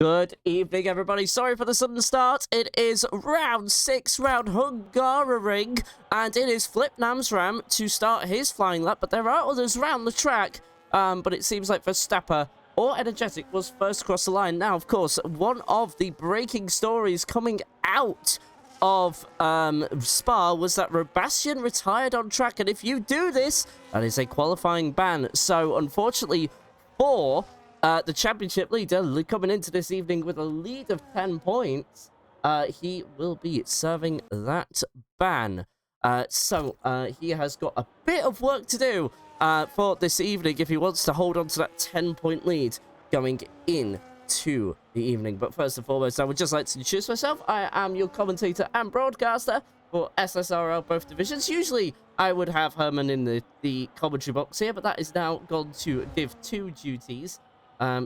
Good evening, everybody. Sorry for the sudden start. It is round 6, round Hungary, and it is Flipnam's ram to start his flying lap, but there are others round the track, but it seems like Verstappen or Energetic was first across the line. Now, of course, one of the breaking stories coming out of Spa was that Sebastian retired on track, and if you do this, that is a qualifying ban. So, unfortunately, for the championship leader coming into this evening with a lead of 10 points, he will be serving that ban. So he has got a bit of work to do for this evening if he wants to hold on to that 10-point lead going into the evening. But first and foremost, I would just like to introduce myself. I am your commentator and broadcaster for SSRL both divisions. Usually I would have Herman in the commentary box here, but that is now gone to Div 2 duties.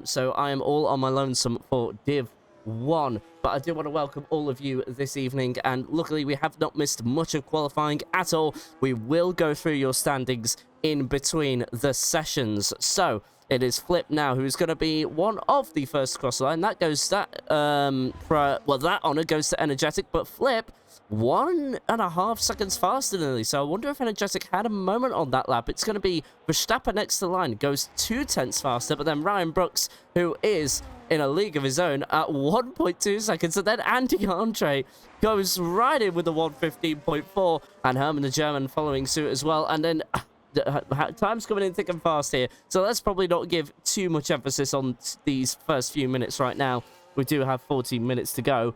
So I am all on my lonesome for Div 1. But I do want to welcome all of you this evening, and luckily we have not missed much of qualifying at all. We will go through your standings in between the sessions. So it is Flip now who's going to be one of the first cross line. That goes that that honor goes to Energetic, but Flip 1.5 seconds faster than Lily. So I wonder if Energetic had a moment on that lap. It's going to be Verstappen next to the line, goes 2 tenths faster, but then Ryan Brooks, who is in a league of his own, at 1.2 seconds, and then Andy Andre goes right in with the 1:15.4, and Herman the German following suit as well. And then time's coming in thick and fast here, so let's probably not give too much emphasis on these first few minutes right now. We do have 14 minutes to go,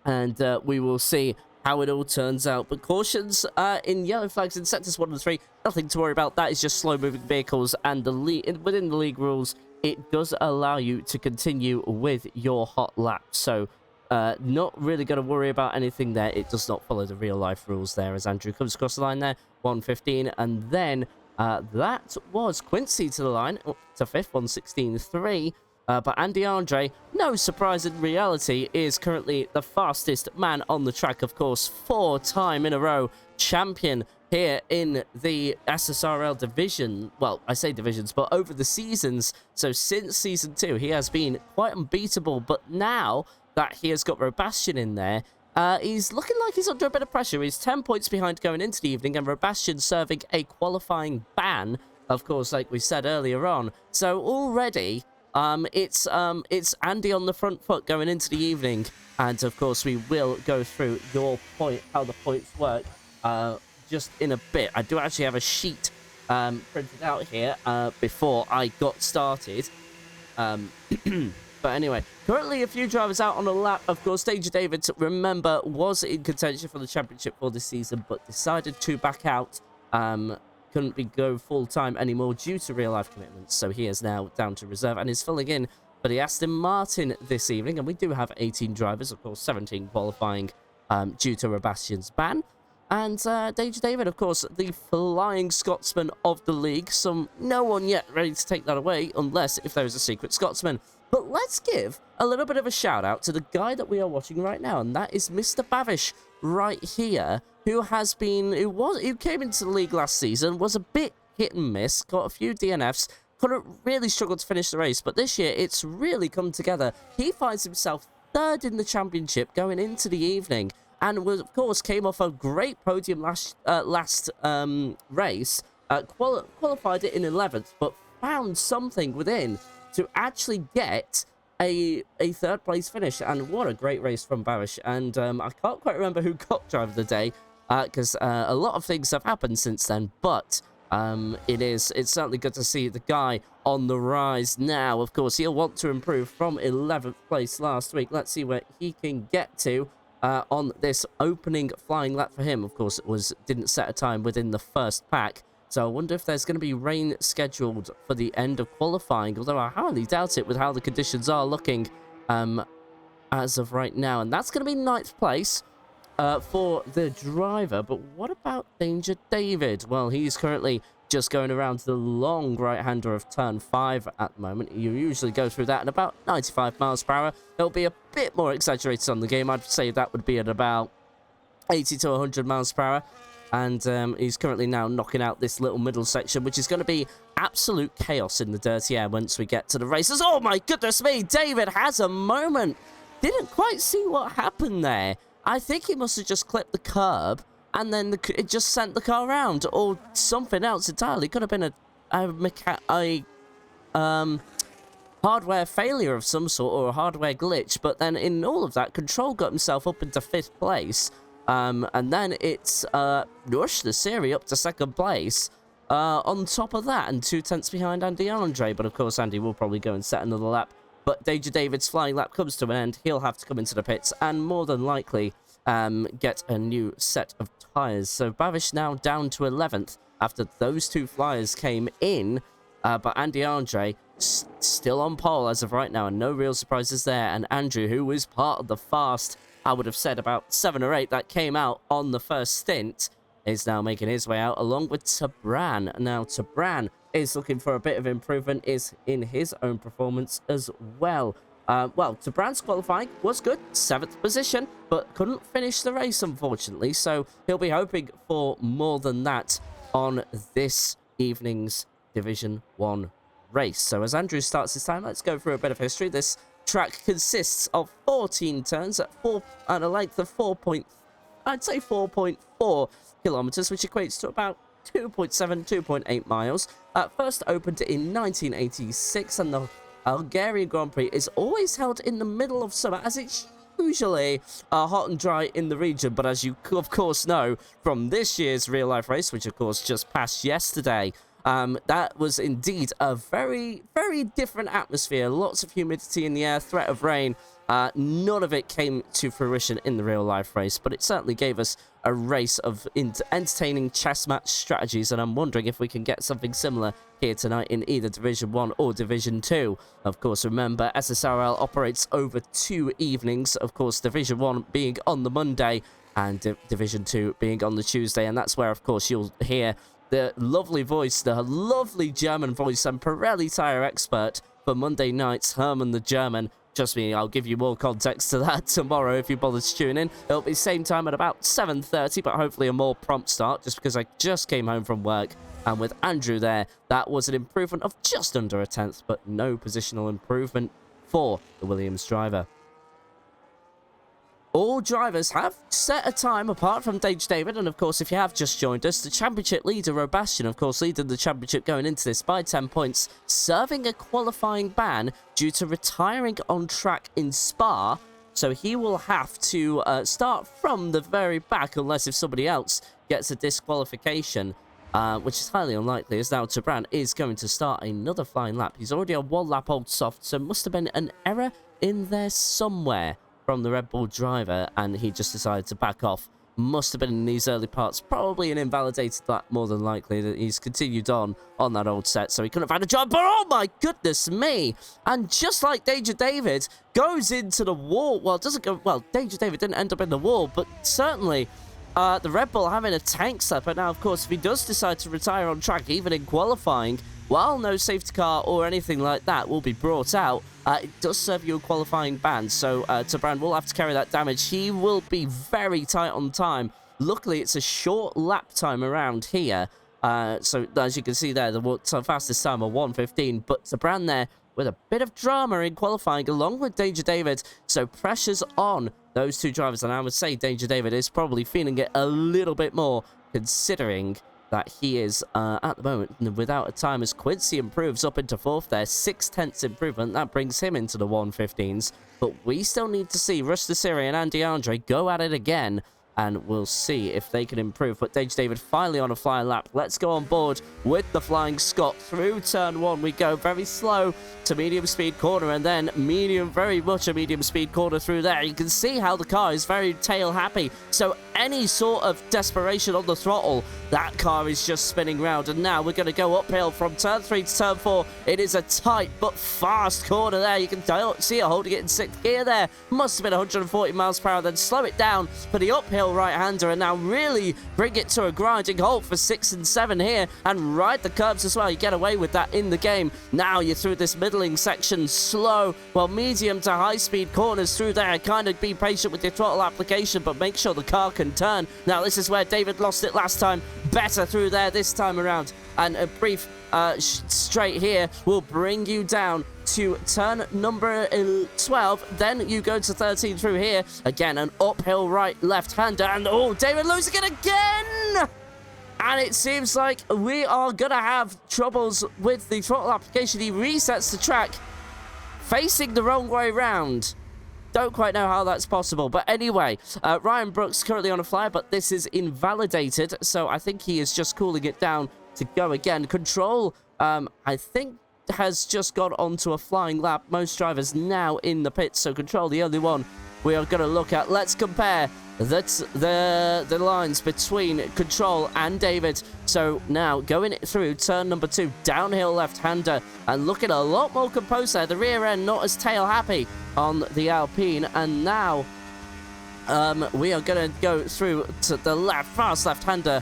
and we will see how it all turns out. But cautions in yellow flags in sectors 1 and 3, nothing to worry about. That is just slow-moving vehicles, and within the league rules, it does allow you to continue with your hot lap. So not really going to worry about anything there. It does not follow the real-life rules there, as Andrew comes across the line there, 1:15, and then that was Quincy to the line, up to 5th, 1:16.3. But Andy Andre, no surprise in reality, is currently the fastest man on the track. Of course, 4-time in a row champion here in the SSRL division. Well, I say divisions, but over the seasons. So since season 2, he has been quite unbeatable. But now that he has got Robastian in there, he's looking like he's under a bit of pressure. He's 10 points behind going into the evening, and Robastian serving a qualifying ban, of course, like we said earlier on. So already it's Andy on the front foot going into the evening, and of course we will go through how the points work just in a bit. I do actually have a sheet printed out here before I got started. But anyway, currently a few drivers out on a lap. Of course, Danger David, remember, was in contention for the championship for this season, but decided to back out. Couldn't go full-time anymore due to real-life commitments, so he is now down to reserve and is filling in for the Aston Martin this evening. And we do have 18 drivers, of course, 17 qualifying due to Robastian's ban. And Danger David, of course, the flying Scotsman of the league. No one yet ready to take that away, unless if there is a secret Scotsman. But let's give a little bit of a shout-out to the guy that we are watching right now, and that is Mr. Bavish right here, who came into the league last season, was a bit hit and miss, got a few DNFs, couldn't really struggle to finish the race, but this year it's really come together. He finds himself 3rd in the championship going into the evening, and of course came off a great podium last race, qualified it in 11th, but found something within to actually get a 3rd place finish. And what a great race from Barish. And I can't quite remember who got driver of the day, because a lot of things have happened since then, but it's certainly good to see the guy on the rise now. Of course, he'll want to improve from 11th place last week. Let's see where he can get to on this opening flying lap for him. Of course, didn't set a time within the first pack, so I wonder if there's going to be rain scheduled for the end of qualifying, although I highly doubt it with how the conditions are looking as of right now. And that's going to be 9th place for the driver. But what about Danger David? Well, he's currently just going around to the long right-hander of turn 5 at the moment. You usually go through that at about 95 miles per hour. It'll be a bit more exaggerated on the game. I'd say that would be at about 80 to 100 miles per hour. And he's currently now knocking out this little middle section, which is going to be absolute chaos in the dirty air once we get to the races. Oh my goodness me, David has a moment. Didn't quite see what happened there. I think he must have just clipped the curb, and then it just sent the car around, or something else entirely. Could have been a hardware failure of some sort, or a hardware glitch. But then in all of that, Control got himself up into 5th place. And then it's rushed the series up to 2nd place on top of that, and 2 tenths behind Andy Andre. But of course, Andy will probably go and set another lap. But Danger David's flying lap comes to an end. He'll have to come into the pits and more than likely get a new set of tyres. So Bavish now down to 11th after those 2 flyers came in. But Andy Andre still on pole as of right now, and no real surprises there. And Andrew, who was part of the fast, I would have said about 7 or 8 that came out on the first stint, is now making his way out along with Tabran. Now Tabran is looking for a bit of improvement is in his own performance as well. Well, Tabran's qualifying was good, 7th position, but couldn't finish the race unfortunately, so he'll be hoping for more than that on this evening's Division 1 race. So as Andrew starts his time, let's go through a bit of history. This track consists of 14 turns at a length of 4.4 kilometers, which equates to about 2.8 miles. First opened in 1986, and the Hungarian Grand Prix is always held in the middle of summer, as it's usually hot and dry in the region. But as you of course know from this year's real life race, which of course just passed yesterday, that was indeed a very, very different atmosphere. Lots of humidity in the air, threat of rain. None of it came to fruition in the real-life race, but it certainly gave us a race of entertaining chess match strategies, and I'm wondering if we can get something similar here tonight in either Division 1 or Division 2. Of course, remember, SSRL operates over 2 evenings, of course, Division 1 being on the Monday and Division 2 being on the Tuesday, and that's where, of course, you'll hear the lovely voice, the lovely German voice and Pirelli tyre expert for Monday nights, Herman the German. Trust me, I'll give you more context to that tomorrow if you bother to tune in. It'll be same time at about 7:30, but hopefully a more prompt start, just because I just came home from work. And with Andrew there, that was an improvement of just under a tenth, but no positional improvement for the Williams driver. All drivers have set a time apart from Danger David, and of course, if you have just joined us, the championship leader, Robastian, of course, leading the championship going into this by 10 points, serving a qualifying ban due to retiring on track in Spa. So he will have to start from the very back, unless if somebody else gets a disqualification, which is highly unlikely, as now Tabran is going to start another flying lap. He's already on 1 lap old soft, so must have been an error in there somewhere from the Red Bull driver, and he just decided to back off. Must have been in these early parts, probably an invalidated lap more than likely, that he's continued on that old set, so he couldn't have had a job. But oh my goodness me, and just like Danger David goes into the wall, well, doesn't go, well, Danger David didn't end up in the wall, but certainly the Red Bull having a tank stepper. Now, of course, if he does decide to retire on track, even in qualifying, while no safety car or anything like that will be brought out, it does serve you a qualifying ban, so Tabran will have to carry that damage. He will be very tight on time. Luckily, it's a short lap time around here, so as you can see there, the fastest time of 1:15, but Tabran there with a bit of drama in qualifying along with Danger David, so pressure's on those 2 drivers, and I would say Danger David is probably feeling it a little bit more, considering that he is at the moment without a time, as Quincy improves up into 4th there, 6/10 improvement. That brings him into the 1:15s, but we still need to see Rush the Siri and Andy Andre go at it again, and we'll see if they can improve. But Danger David finally on a flying lap. Let's go on board with the Flying Scot. Through turn 1 we go, very slow to medium speed corner, and then very much a medium speed corner through there. You can see how the car is very tail happy, so any sort of desperation on the throttle, that car is just spinning round. And now we're going to go uphill from turn 3 to turn 4. It is a tight but fast corner there. You can see it holding it in 6th gear there. Must have been 140 miles per hour, then slow it down for the uphill right-hander, and now really bring it to a grinding halt for 6 and 7 here, and ride the curbs as well. You get away with that in the game. Now you're through this middling section, slow, medium to high speed corners through there. Kind of be patient with your throttle application, but make sure the car can second turn. Now, this is where David lost it last time. Better through there this time around. And a brief straight here will bring you down to turn number 12. Then you go to 13 through here. Again, an uphill right left-hander. And, oh, David losing it again! And it seems like we are going to have troubles with the throttle application. He resets the track, facing the wrong way round. Don't quite know how that's possible. But anyway, Ryan Brooks currently on a flyer, but this is invalidated. So I think he is just cooling it down to go again. Control, I think, has just got onto a flying lap. Most drivers now in the pits. So Control, the only one we are going to look at. Let's compare the lines between Control and David. So now going through turn number 2, downhill left-hander, and looking a lot more composed there. The rear end not as tail happy on the Alpine. And now we are going to go through to the left, fast left-hander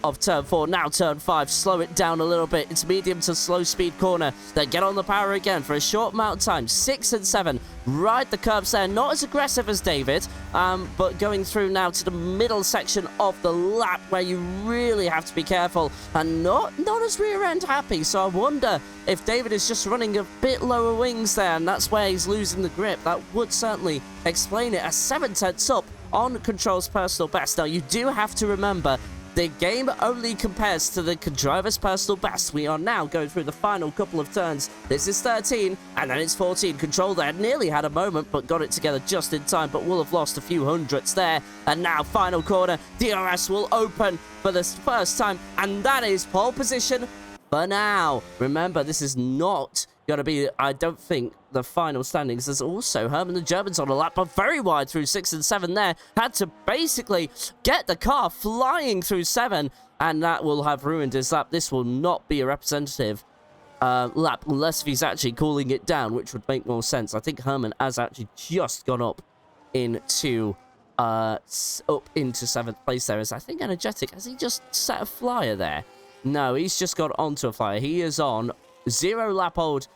of turn 4. Now turn 5, slow it down a little bit. It's medium to slow speed corner. Then get on the power again for a short amount of time. 6 and 7, ride the curbs there. Not as aggressive as David, but going through now to the middle section of the lap where you really have to be careful, and not as rear end happy. So I wonder if David is just running a bit lower wings there, and that's where he's losing the grip. That would certainly explain it. A 7/10 up on Control's personal best. Now you do have to remember, the game only compares to the driver's personal best. We are now going through the final couple of turns. This is 13, and then it's 14. Control there nearly had a moment, but got it together just in time, but will have lost a few hundredths there. And now, final corner, DRS will open for the first time, and that is pole position for now. Remember, this is not going to be, I don't think, the final standings. There's also Herman the German's on a lap, but very wide through 6 and 7 there. Had to basically get the car flying through 7, and that will have ruined his lap. This will not be a representative lap unless he's actually cooling it down, which would make more sense. I think Herman has actually just gone up into 7th place there. Is I think Energetic, has he just set a flyer there? No, he's just got onto a flyer. He is on 0 lap old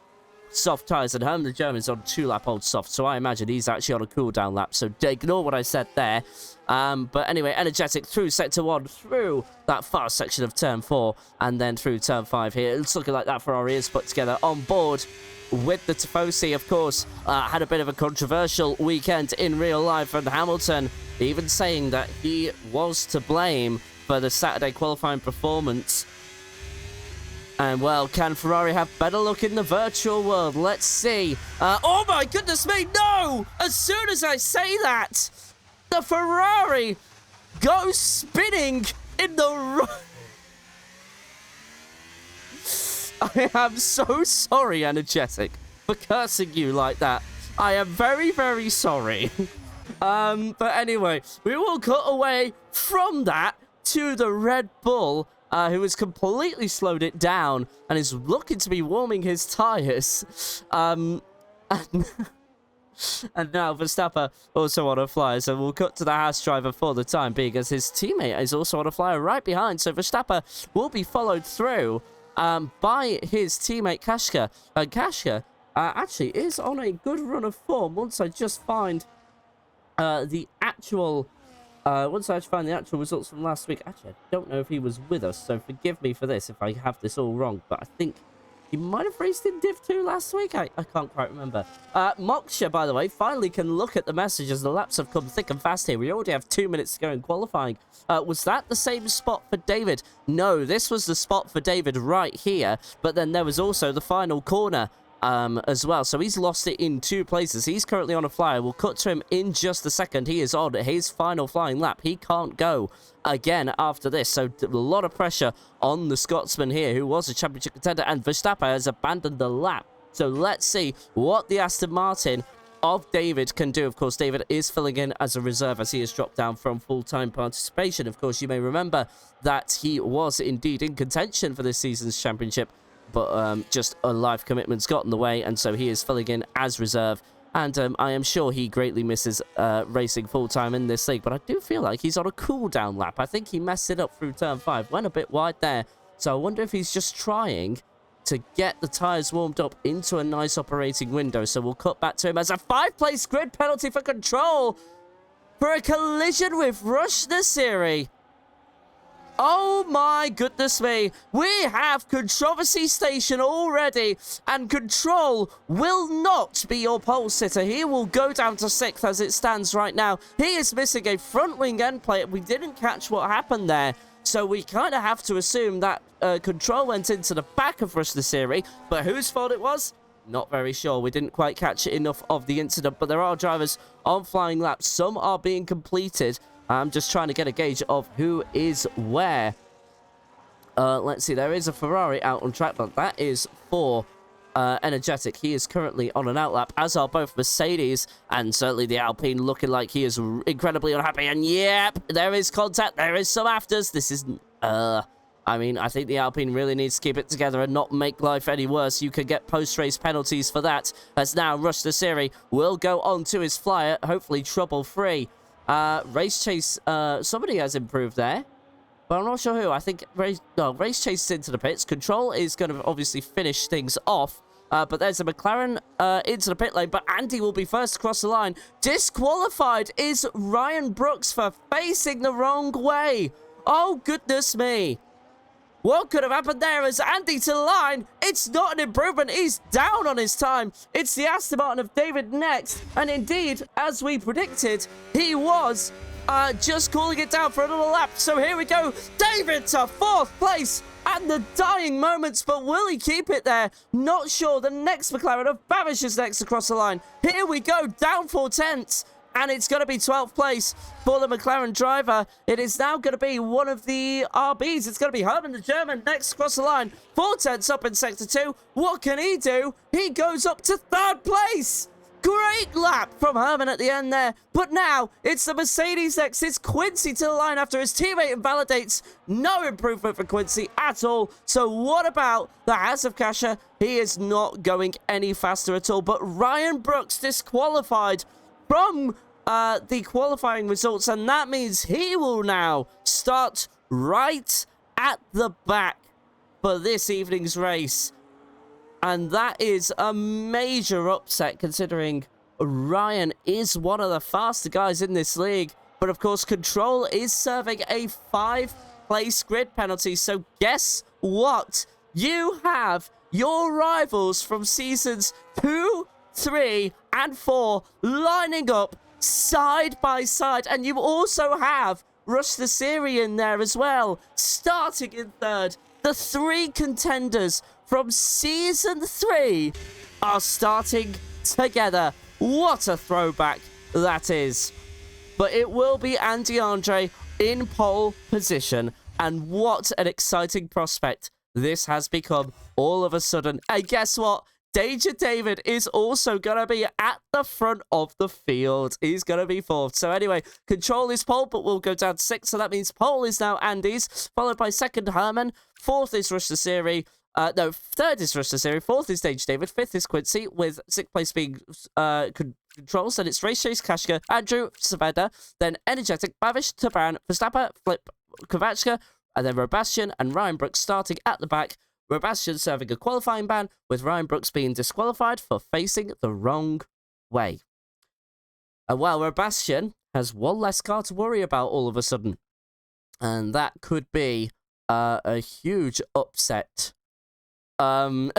soft tyres, and Herman the German's on 2 lap old soft, so I imagine he's actually on a cool down lap, so ignore what I said there. But anyway, Energetic through sector 1, through that fast section of turn 4, and then through turn 5 here. It's looking like that for our ears put together on board with the Tifosi. Of course, had a bit of a controversial weekend in real life, and Hamilton even saying that he was to blame for the Saturday qualifying performance. And, well, can Ferrari have better luck in the virtual world? Let's see. Oh, my goodness me, no! As soon as I say that, the Ferrari goes spinning in the... I am so sorry, Energetic, for cursing you like that. I am very, very sorry. But anyway, we will cut away from that to the Red Bull, who has completely slowed it down and is looking to be warming his tyres. And now Verstappen also on a flyer, so we'll cut to the Haas driver for the time being, as his teammate is also on a flyer right behind. So Verstappen will be followed through by his teammate Kashka. And Kashka actually is on a good run of form. Once I just find the actual results from last week. Actually, I don't know if he was with us, so forgive me for this if I have this all wrong, but I think he might have raced in Div 2 last week. I can't quite remember. Moksha, by the way, finally can look at the messages. The laps have come thick and fast here. We already have 2 minutes to go in qualifying. Was that the same spot for David? No, this was the spot for David right here, but then there was also the final corner as well. So he's lost it in 2 places. He's currently on a flyer. We'll cut to him in just a second. He is on his final flying lap. He can't go again after this. So a lot of pressure on the Scotsman here, who was a championship contender, and Verstappen has abandoned the lap. So let's see what the Aston Martin of David can do. Of course, David is filling in as a reserve as he has dropped down from full-time participation. Of course, you may remember that he was indeed in contention for this season's championship, but just a life commitment's got in the way, and so he is filling in as reserve. And I am sure he greatly misses racing full-time in this league, but I do feel like he's on a cool-down lap. I think he messed it up through turn 5, went a bit wide there, so I wonder if he's just trying to get the tyres warmed up into a nice operating window. So we'll cut back to him as a 5-place grid penalty for Control. for a collision with Rush Nasiri. Oh my goodness me, we have Controversy Station already, and Control will not be your pole sitter. He will go down to 6th as it stands right now. He is missing a front wing end plate. We didn't catch what happened there, so we kind of have to assume that Control went into the back of Rush Nasiri, but whose fault it was? Not very sure. We didn't quite catch enough of the incident, but there are drivers on flying laps. Some are being completed. I'm just trying to get a gauge of who is where. Let's see. There is a Ferrari out on track, but that is for Energetic. He is currently on an outlap, as are both Mercedes and certainly the Alpine, looking like he is incredibly unhappy. And yep, there is contact. There is some afters. This is... I mean, I think the Alpine really needs to keep it together and not make life any worse. You could get post-race penalties for that, as now Rush Nasiri will go on to his flyer, hopefully trouble-free. Race Chase, somebody has improved there, but I'm not sure who. I think Race Chase is into the pits. Control is going to obviously finish things off, but there's a McLaren into the pit lane, but Andy will be first across the line. Disqualified is Ryan Brooks for facing the wrong way. Oh, goodness me. What could have happened there as Andy to the line? It's not an improvement. He's down on his time. It's the Aston Martin of David next. And indeed, as we predicted, he was just calling it down for another lap. So here we go. David to 4th place at the dying moments. But will he keep it there? Not sure. The next McLaren of Babish is next across the line. Here we go. Down 4 tenths. And it's going to be 12th place for the McLaren driver. It is now going to be one of the RBs. It's going to be Herman the German next across the line. 4 tenths up in Sector 2. What can he do? He goes up to 3rd place. Great lap from Herman at the end there. But now it's the Mercedes next. It's Quincy to the line after his teammate invalidates. No improvement for Quincy at all. So what about the Haas of Kasha? He is not going any faster at all. But Ryan Brooks disqualified from the qualifying results, and that means he will now start right at the back for this evening's race. And that is a major upset, considering Ryan is one of the faster guys in this league. But of course, Control is serving a 5-place grid penalty. So guess what? You have your rivals from seasons 2, 3, and 4 lining up side by side, and you also have Rush Nasiri in there as well, starting in 3rd. The 3 contenders from season 3 are starting together. What a throwback that is. But it will be Andy Andre in pole position, and what an exciting prospect this has become all of a sudden. And guess what? Danger David is also going to be at the front of the field. He's going to be 4th. So anyway, Control is pole, but we'll go down to 6th. So that means pole is now Andy's, followed by 2nd Herman. 4th is Rush Nasiri. No, 3rd is Rush Nasiri. 4th is Danger David. 5th is Quincy, with 6th place being Control. Then it's Race Chase, Kashka, Andrew, Saveda. Then Energetic, Bavish, Taban, Verstappen, Flip, Kovachka, and then Robastian and Ryan Brooks starting at the back. Robastian serving a qualifying ban, with Ryan Brooks being disqualified for facing the wrong way. And well, Robastian has one less car to worry about all of a sudden. And that could be a huge upset. I'm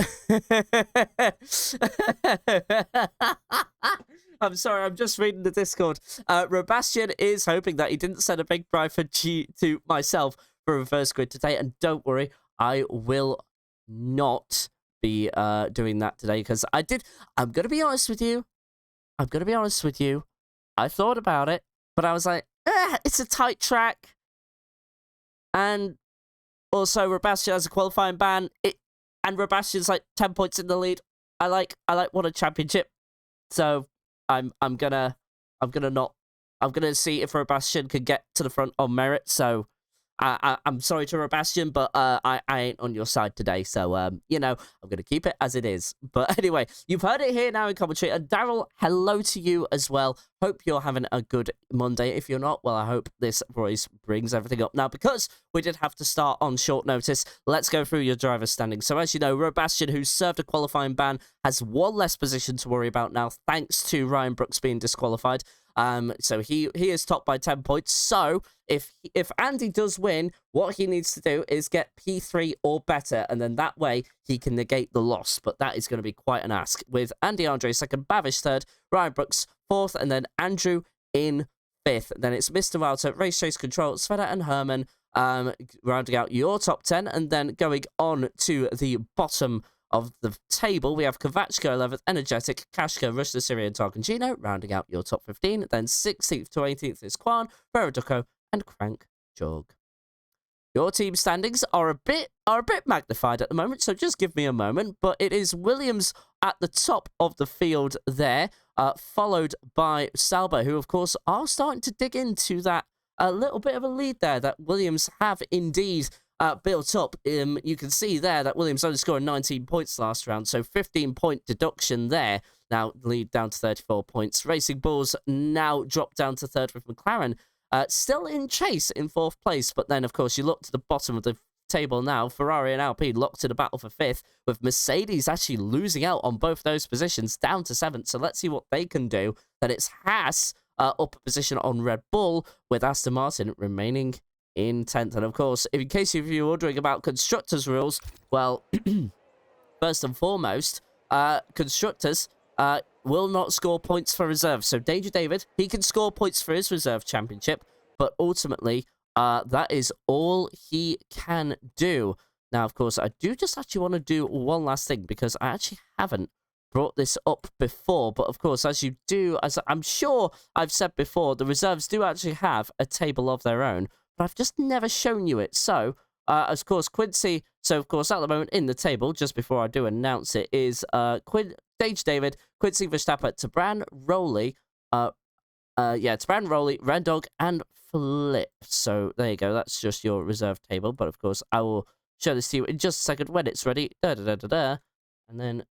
sorry, I'm just reading the Discord. Robastian is hoping that he didn't send a big bribe for to myself for reverse grid today. And don't worry, I will not be doing that today, because I'm gonna be honest with you. I thought about it, but I was like, it's a tight track, and also Robastian has a qualifying ban. And Robastian's like 10 points in the lead. I like won a championship, so I'm gonna see if Robastian can get to the front on merit. So I'm sorry to Robastian, but I ain't on your side today. So, you know, I'm going to keep it as it is. But anyway, you've heard it here now in commentary. And Daryl, hello to you as well. Hope you're having a good Monday. If you're not, well, I hope this voice brings everything up. Now, because we did have to start on short notice, let's go through your driver's standing. So, as you know, Robastian, who served a qualifying ban, has one less position to worry about now, thanks to Ryan Brooks being disqualified. So he is top by 10 points. So if Andy does win, what he needs to do is get P3 or better, and then that way he can negate the loss. But that is going to be quite an ask. With Andy Andre second, Bavish third, Ryan Brooks fourth, and then Andrew in fifth. Then it's Mr. Walter, Race Chase Control, Sveta and Herman rounding out your top 10. And then going on to the bottom of the table, we have Kovachka 11th, Energetic, Kashka, Rush the Syrian, Tarkangino, rounding out your top 15. Then 16th to 18th is Kwan, Veriduko, and Crank Jog. Your team standings are a bit magnified at the moment, so just give me a moment. But it is Williams at the top of the field there, followed by Salba, who of course are starting to dig into that a little bit of a lead there that Williams have indeed built up. You can see there that Williams only scored 19 points last round, so 15-point deduction there. Now lead down to 34 points. Racing Bulls now drop down to third with McLaren. Still in chase in fourth place, but then, of course, you look to the bottom of the table now. Ferrari and Alpine locked in a battle for fifth, with Mercedes actually losing out on both those positions down to seventh. So let's see what they can do. Then it's Haas up a position on Red Bull, with Aston Martin remaining in 10th. And, of course, in case you're wondering about constructors' rules, well, first and foremost, constructors will not score points for reserve. So Danger David, he can score points for his reserve championship, but ultimately, that is all he can do. Now, of course, I do just actually want to do one last thing, because I actually haven't brought this up before. But, of course, as you do, as I'm sure I've said before, the reserves do actually have a table of their own, but I've just never shown you it. So, of course, Quincy, so, of course, at the moment in the table, just before I do announce it, is Dage David, Quincy Verstappen, Tabran, Rowley, Tabran, Rowley, Rendog, and Flip. So, there you go. That's just your reserve table. But, of course, I will show this to you in just a second when it's ready. And then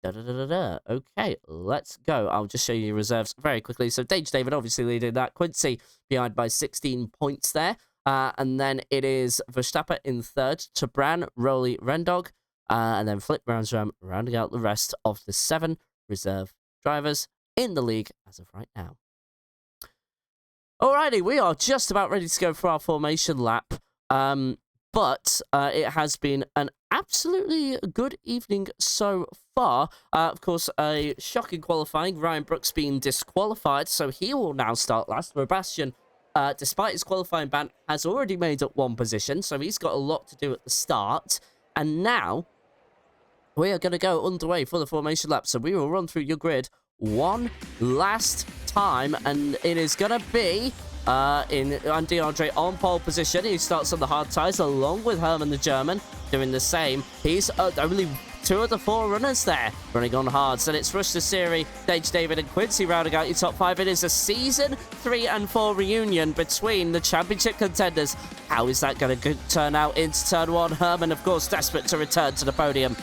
Okay, let's go. I'll just show you your reserves very quickly. So Dage David obviously leading that. Quincy behind by 16 points there. And then it is Verstappen in third, Tabran, Rowley, Rendog, and then Flip Roundsram rounding out the rest of the 7 reserve drivers in the league as of right now. Alrighty, we are just about ready to go for our formation lap. But it has been an absolutely good evening so far. Of course, a shocking qualifying. Ryan Brooks being disqualified, so he will now start last. Sebastian, despite his qualifying ban, has already made up 1 position, so he's got a lot to do at the start. And now, we are going to go underway for the formation lap. So we will run through your grid one last time, and it is going to be in Andy Andre on pole position. He starts on the hard tyres along with Herman the German doing the same. He's only 2 of the 4 runners there running on hards, and it's Rush the Siri, Dage David and Quincy rounding out your top 5. It is a season 3 and 4 reunion between the championship contenders. How is that going to turn out into turn 1? Herman, of course, desperate to return to the podium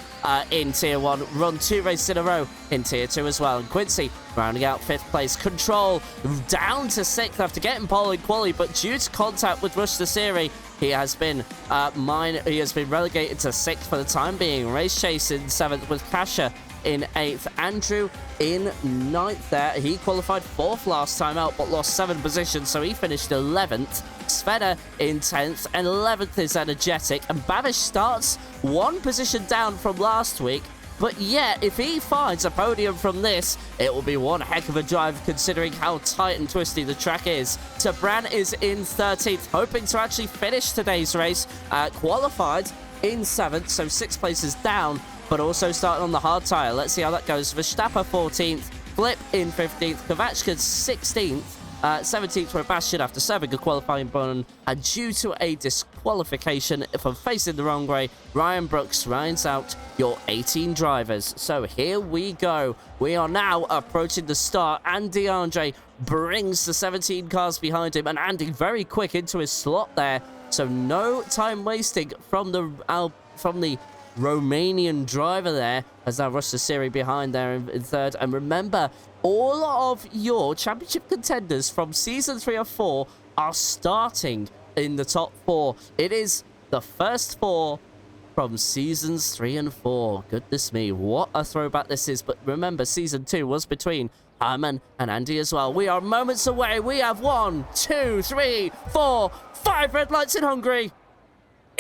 in tier 1, run 2 races in a row in tier 2 as well. And Quincy rounding out 5th place. Control down to 6th after getting pole in quali, but due to contact with Rush the Siri, he has been relegated to 6th for the time being. Race Chase in 7th with Kasha in 8th. Andrew in 9th there. He qualified 4th last time out, but lost 7 positions, so he finished 11th. Sveta in 10th, and 11th is Energetic. And Babish starts 1 position down from last week. But yet, if he finds a podium from this, it will be one heck of a drive considering how tight and twisty the track is. Tabran is in 13th, hoping to actually finish today's race. Qualified in 7th, so 6 places down, but also starting on the hard tyre. Let's see how that goes. Verstappen 14th, Flip in 15th, Kovachka 16th. 17th for Sebastian after serving a qualifying button, and due to a disqualification for facing the wrong way, Ryan Brooks rounds out your 18 drivers. So here we go. We are now approaching the start. Andy Andre brings the 17 cars behind him, and Andy very quick into his slot there. So no time wasting from the Romanian driver there, as now Rush the Siri behind there in 3rd. And remember, all of your championship contenders from season 3 or 4 are starting in the top 4. It is the first 4 from seasons 3 and 4. Goodness me, what a throwback this is. But remember, season 2 was between Herman and Andy as well. We are moments away. We have 1, 2, 3, 4, 5 red lights in Hungary.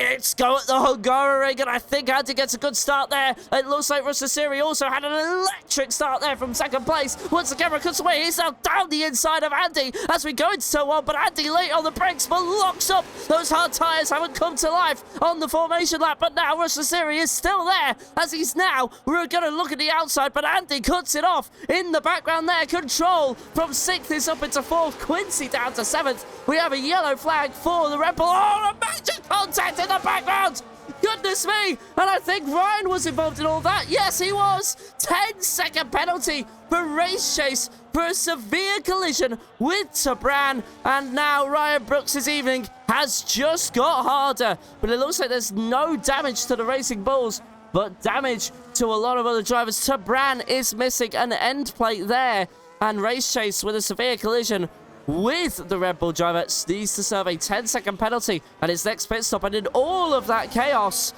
It's go at the Hungaroring, and I think Andy gets a good start there. It looks like Russasiri also had an electric start there from second place. Once the camera cuts away, he's now down the inside of Andy as we go into turn 1, but Andy late on the brakes, but locks up. Those hard tyres haven't come to life on the formation lap, but now Russasiri is still there as he's now. We're going to look at the outside, but Andy cuts it off in the background there. Control from 6th is up into 4th. Quincy down to 7th. We have a yellow flag for the Red Bull. Oh, a major contact in the background. Goodness me. And I think Ryan was involved in all that. Yes, he was. 10-second penalty for race chase for a severe collision with Tabran. And now Ryan Brooks' evening has just got harder. But it looks like there's no damage to the Racing Bulls, but damage to a lot of other drivers. Tabran is missing an end plate there. And race chase with a severe collision with the Red Bull driver needs to serve a 10-second penalty at his next pit stop. And in all of that chaos,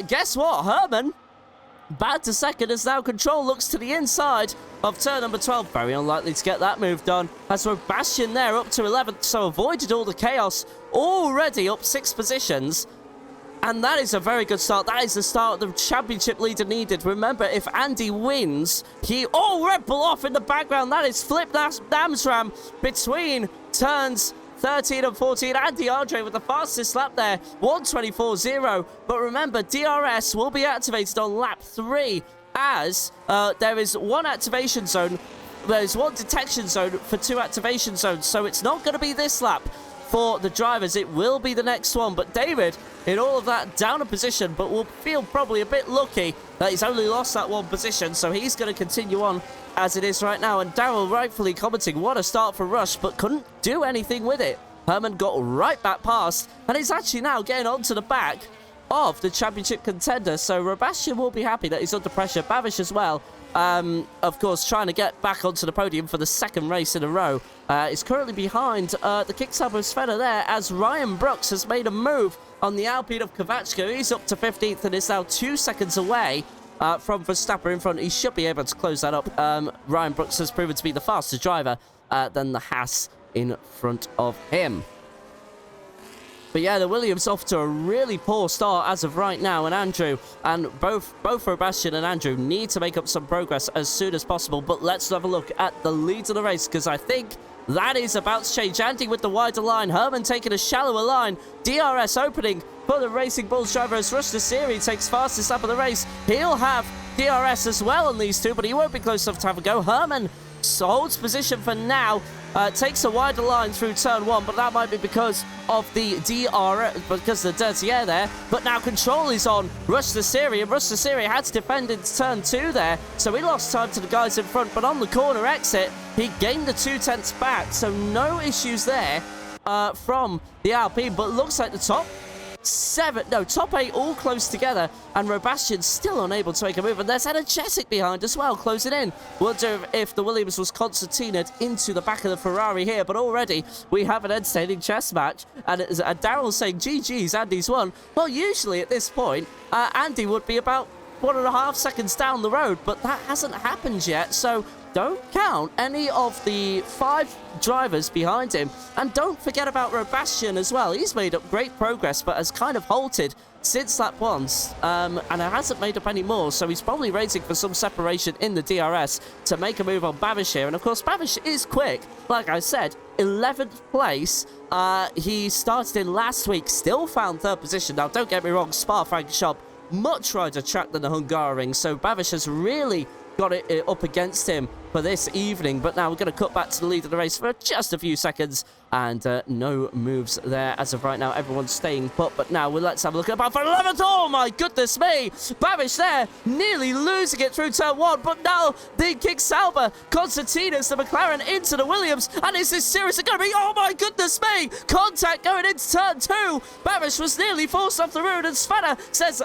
guess what? Herman, bad to second, as now Control looks to the inside of turn number 12. Very unlikely to get that move done. As Sebastian there up to 11th, so avoided all the chaos. Already up 6 positions. And that is a very good start. That is the start the championship leader needed. Remember, if Andy wins, Red Bull off in the background. That is Flip Namsram between turns 13 and 14. Andy Andre with the fastest lap there, 1:24.0. But remember, DRS will be activated on lap 3 as there is one activation zone. There's one detection zone for 2 activation zones. So it's not going to be this lap for the drivers. It will be the next one. But David, in all of that, down a position, but will feel probably a bit lucky that he's only lost that 1 position. So he's going to continue on as it is right now. And Daryl rightfully commenting, what a start for Rush, but couldn't do anything with it. Herman got right back past, and he's actually now getting onto the back of the championship contender. So Sebastian will be happy that he's under pressure. Bavish as well. Of course, trying to get back onto the podium for the 2nd race in a row. Is currently behind the Kickstarter Svena there, as Ryan Brooks has made a move on the Alpine of Kovachko. He's up to 15th and is now 2 seconds away from Verstappen in front. He should be able to close that up. Ryan Brooks has proven to be the faster driver than the Haas in front of him. But yeah, the Williams off to a really poor start as of right now, and Andrew, and both Sebastian and Andrew need to make up some progress as soon as possible. But let's have a look at the lead of the race, because I think that is about to change. Andy with the wider line, Herman taking a shallower line, DRS opening for the Racing Bulls driver as Rush Series takes fastest lap of the race. He'll have DRS as well on these two, but he won't be close enough to have a go. Herman holds position for now, takes a wider line through turn 1, but that might be because of the because of the dirty air there. But now Control is on Rush Series, and Rush Series had to defend in turn 2 there, so he lost time to the guys in front. But on the corner exit, he gained the 2/10 back, so no issues there from the Alpine. But looks like the top 8 all close together, and Sebastian still unable to make a move. And there's Energetic behind as well, closing in. Wonder if the Williams was concertinaed into the back of the Ferrari here, but already we have an entertaining chess match. And Daryl saying, GG's, Andy's won. Well, usually at this point, Andy would be about 1.5 seconds down the road, but that hasn't happened yet. So don't count any of the 5 drivers behind him. And don't forget about Sebastian as well. He's made up great progress, but has kind of halted since lap 1. And it hasn't made up any more. So he's probably racing for some separation in the DRS to make a move on Bavish here. And of course, Bavish is quick. Like I said, 11th place. He started in last week, still found 3rd position. Now, don't get me wrong, Spa-Francorchamps, much rider track than the Hungaroring. So Bavish has really got it up against him for this evening. But now we're going to cut back to the lead of the race for just a few seconds, and no moves there as of right now. Everyone's staying put, but now let's have a look at about for 11th. Oh my goodness me, Bavish there nearly losing it through turn 1, but now the Kick-Sauber Constantinos, the McLaren into the Williams. And is this seriously going to be, oh my goodness me, contact going into turn 2. Bavish was nearly forced off the road, and Svena says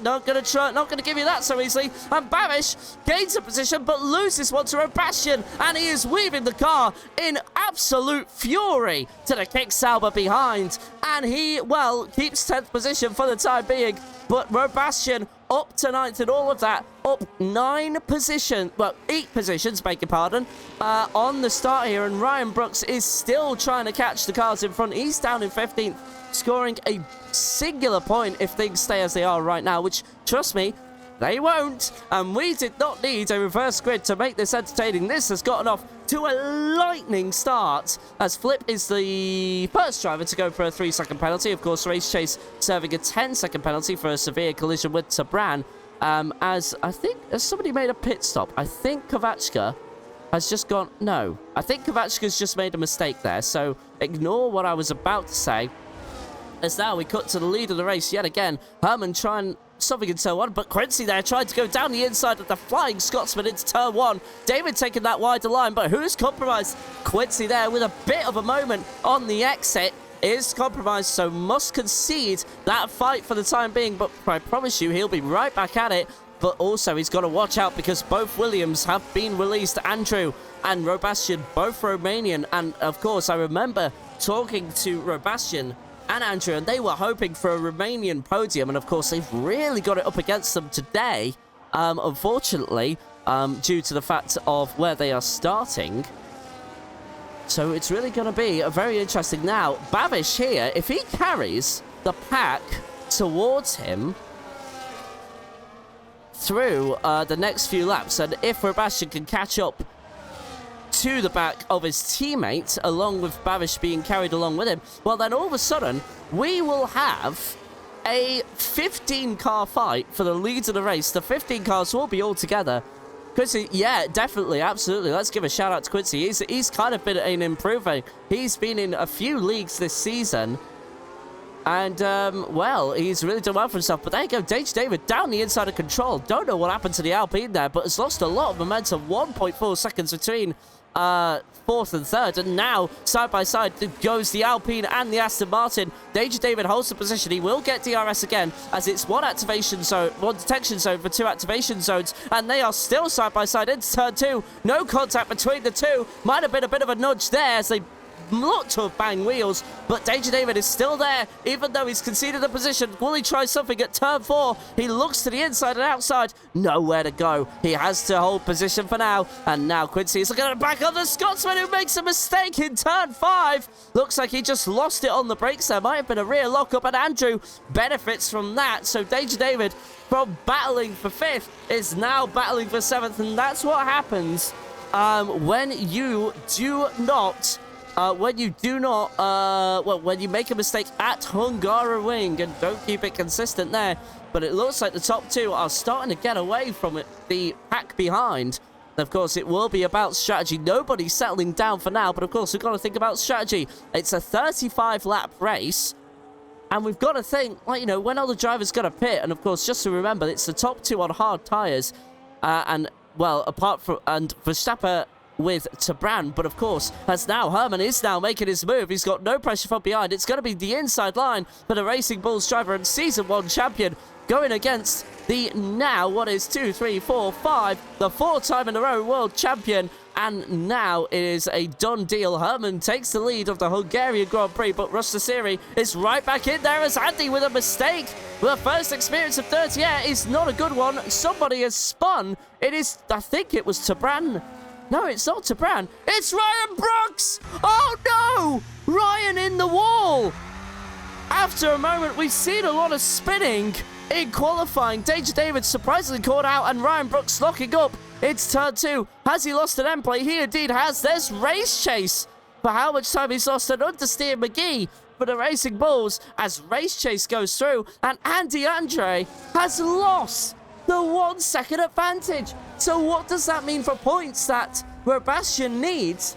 not going to give you that so easily. And Bavish gains a position but loses one to Robastian, and he is weaving the car in absolute fury to the kick-salber behind, and he, well, keeps 10th position for the time being, but Robastian up to 9th in all of that, up 8 positions, beg your pardon, on the start here, and Ryan Brooks is still trying to catch the cars in front. He's down in 15th, scoring a singular point if things stay as they are right now, which, trust me, they won't, and we did not need a reverse grid to make this entertaining. This has gotten off to a lightning start, as Flip is the first driver to go for a 3-second penalty. Of course, Race Chase serving a 10-second penalty for a severe collision with Tabran, as I think somebody made a pit stop. I think Kovachka has just gone, no, I think Kovachka's just made a mistake there, so ignore what I was about to say. As now we cut to the lead of the race yet again. Herman trying something in turn 1, but Quincy there tried to go down the inside of the Flying Scotsman into turn 1. David taking that wider line, but who's compromised? Quincy there with a bit of a moment on the exit. Is compromised, so must concede that fight for the time being, but I promise you he'll be right back at it. But also he's got to watch out because both Williams have been released. Andrew and Robastian, both Romanian, and of course I remember talking to Robastian and Andrew, and they were hoping for a Romanian podium, and of course they've really got it up against them today, unfortunately, due to the fact of where they are starting. So it's really going to be a very interesting. Now, Babish here, if he carries the pack towards him through the next few laps, and if Robastian can catch up to the back of his teammate, along with Babish being carried along with him, well then all of a sudden, we will have a 15-car fight for the lead of the race. The 15 cars will be all together. Quincy, yeah, definitely, absolutely. Let's give a shout out to Quincy. He's kind of been an improver. He's been in a few leagues this season. And, well, he's really done well for himself. But there you go, David down the inside of control. Don't know what happened to the Alpine there, but has lost a lot of momentum. 1.4 seconds between 4th and 3rd, and now side by side goes the Alpine and the Aston Martin. David holds the position. He will get DRS again, as it's one detection zone for 2 activation zones, and they are still side by side into turn 2. No contact between the two. Might have been a bit of a nudge there as they look to have banged wheels, but David is still there, even though he's conceded the position. Will he try something at turn 4? He looks to the inside and outside. Nowhere to go. He has to hold position for now, and now Quincy is looking at the back of the Scotsman, who makes a mistake in turn 5. Looks like he just lost it on the brakes there. Might have been a rear lockup, and Andrew benefits from that. So David, from battling for 5th, is now battling for 7th, and that's what happens when you do not when you make a mistake at Hungaroring and don't keep it consistent there. But it looks like the top 2 are starting to get away from it, the pack behind. Of course, it will be about strategy. Nobody's settling down for now, but of course, we've got to think about strategy. It's a 35-lap race, and we've got to think, like, you know, when are the drivers going to pit? And of course, just to remember, it's the top 2 on hard tyres, and, well, apart from, and Verstappen with Tabran, but of course, as now Herman is now making his move. He's got no pressure from behind. It's going to be the inside line for the Racing Bulls driver and Season 1 champion, going against the now, what is 2, 3, 4, 5, the 4th time in a row world champion. And now it is a done deal. Herman takes the lead of the Hungarian Grand Prix, but Rustasiri is right back in there as Andy with a mistake. The first experience of 38 is not a good one. Somebody has spun. It is, I think it was Tabran. No, it's not Tabran. It's Ryan Brooks! Oh, no! Ryan in the wall! After a moment, we've seen a lot of spinning in qualifying. David surprisingly caught out, and Ryan Brooks locking up. It's turn 2. Has he lost an end play? He indeed has. There's Race Chase. For how much time he's lost an understeer McGee for the Racing Bulls as Race Chase goes through, and Andy Andre has lost the 1 second advantage. So what does that mean for points that Robastian needs?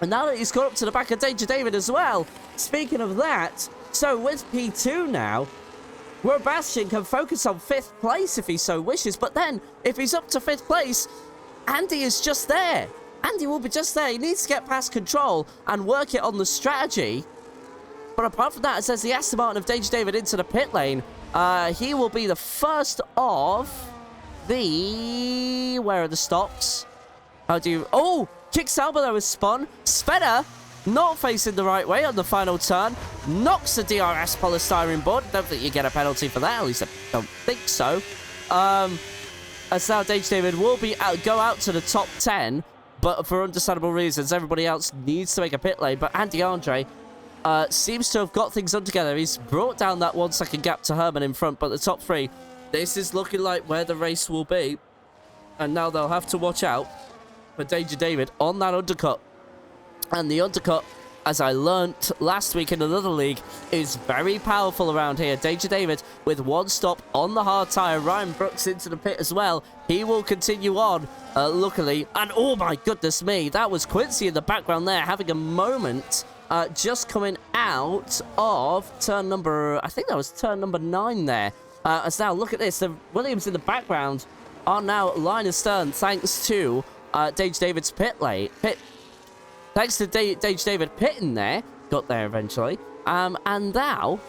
And now that he's got up to the back of David as well. Speaking of that, so with P2 now, Robastian can focus on 5th place if he so wishes. But then, if he's up to 5th place, Andy is just there. Andy will be just there. He needs to get past control and work it on the strategy. But apart from that, it says the Aston Martin of David into the pit lane. He will be the first of the... Where are the stops? How do you... Oh! Kick-Sauber though is spun. Sveta not facing the right way on the final turn. Knocks the DRS polystyrene board. Don't think you get a penalty for that. At least I don't think so. As now Dage David will be go out to the top 10. But for understandable reasons, everybody else needs to make a pit lane. But Andy Andre seems to have got things done together. He's brought down that 1 second gap to Herman in front. But the top 3, this is looking like where the race will be. And now they'll have to watch out for Danger David on that undercut. And the undercut, as I learnt last week in another league, is very powerful around here. Danger David with 1 stop on the hard tyre. Ryan Brooks into the pit as well. He will continue on, luckily. And oh my goodness me, that was Quincy in the background there having a moment. Just coming out of turn number, I think that was turn number 9 there. As now, look at this. The Williams in the background are now line astern thanks to Dage David's thanks to Dage David pitting there. Got there eventually. And now,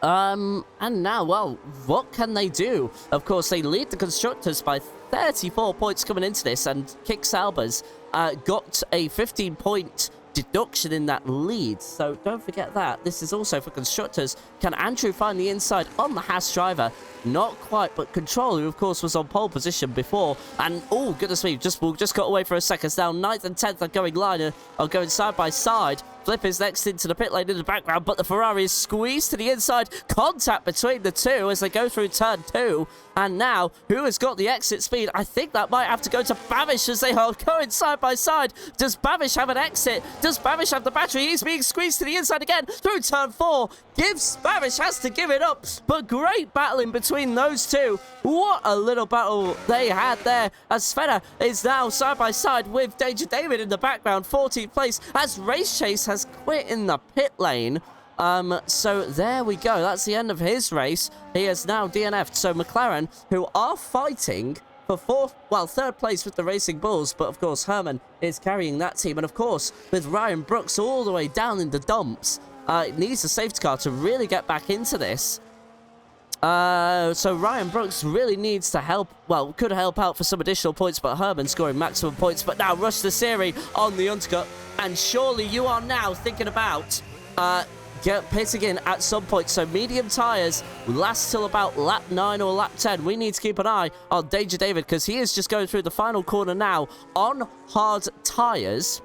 well, what can they do? Of course, they lead the constructors by 34 points coming into this, and Kick-Sauber's got a 15-point deduction in that lead, so don't forget that. This is also for constructors. Can Andrew find the inside on the Haas driver? Not quite, but Control, who of course was on pole position before, and oh goodness me, we'll just got away for a second. Now 9th and 10th are going side by side. Flip is next into the pit lane in the background, but the Ferrari is squeezed to the inside. Contact between the two as they go through turn 2. And now, who has got the exit speed? I think that might have to go to Babish as they are going side by side. Does Babish have an exit? Does Babish have the battery? He's being squeezed to the inside again through turn 4. Babish has to give it up, but great battling between those two. What a little battle they had there, as Sveta is now side by side with Danger David in the background, 14th place, as Race Chase has quit in the pit lane. So there we go. That's the end of his race. He has now DNF'd. So McLaren, who are fighting for third place with the Racing Bulls, but of course Herman is carrying that team, and of course with Ryan Brooks all the way down in the dumps, it needs a safety car to really get back into this. So Ryan Brooks really needs to help, well, could help out for some additional points, but Herman scoring maximum points. But now Rush the Siri on the undercut, and surely you are now thinking about pitting in at some point. So medium tyres last till about lap 9 or lap 10. We need to keep an eye on Danger David, because he is just going through the final corner now on hard tyres,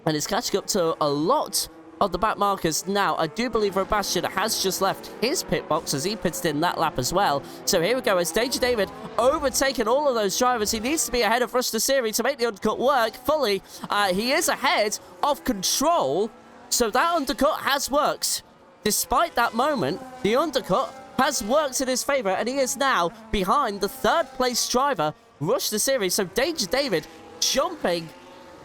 and it's catching up to a lot of the back markers. Now, I do believe Robastian has just left his pit box as he pitted in that lap as well. So here we go, as Danger David overtaking all of those drivers. He needs to be ahead of Rush the Siri to make the undercut work fully. He is ahead of Control, so that undercut has worked. Despite that moment, the undercut has worked in his favour, and he is now behind the 3rd place driver, Rush the Siri. So Danger David jumping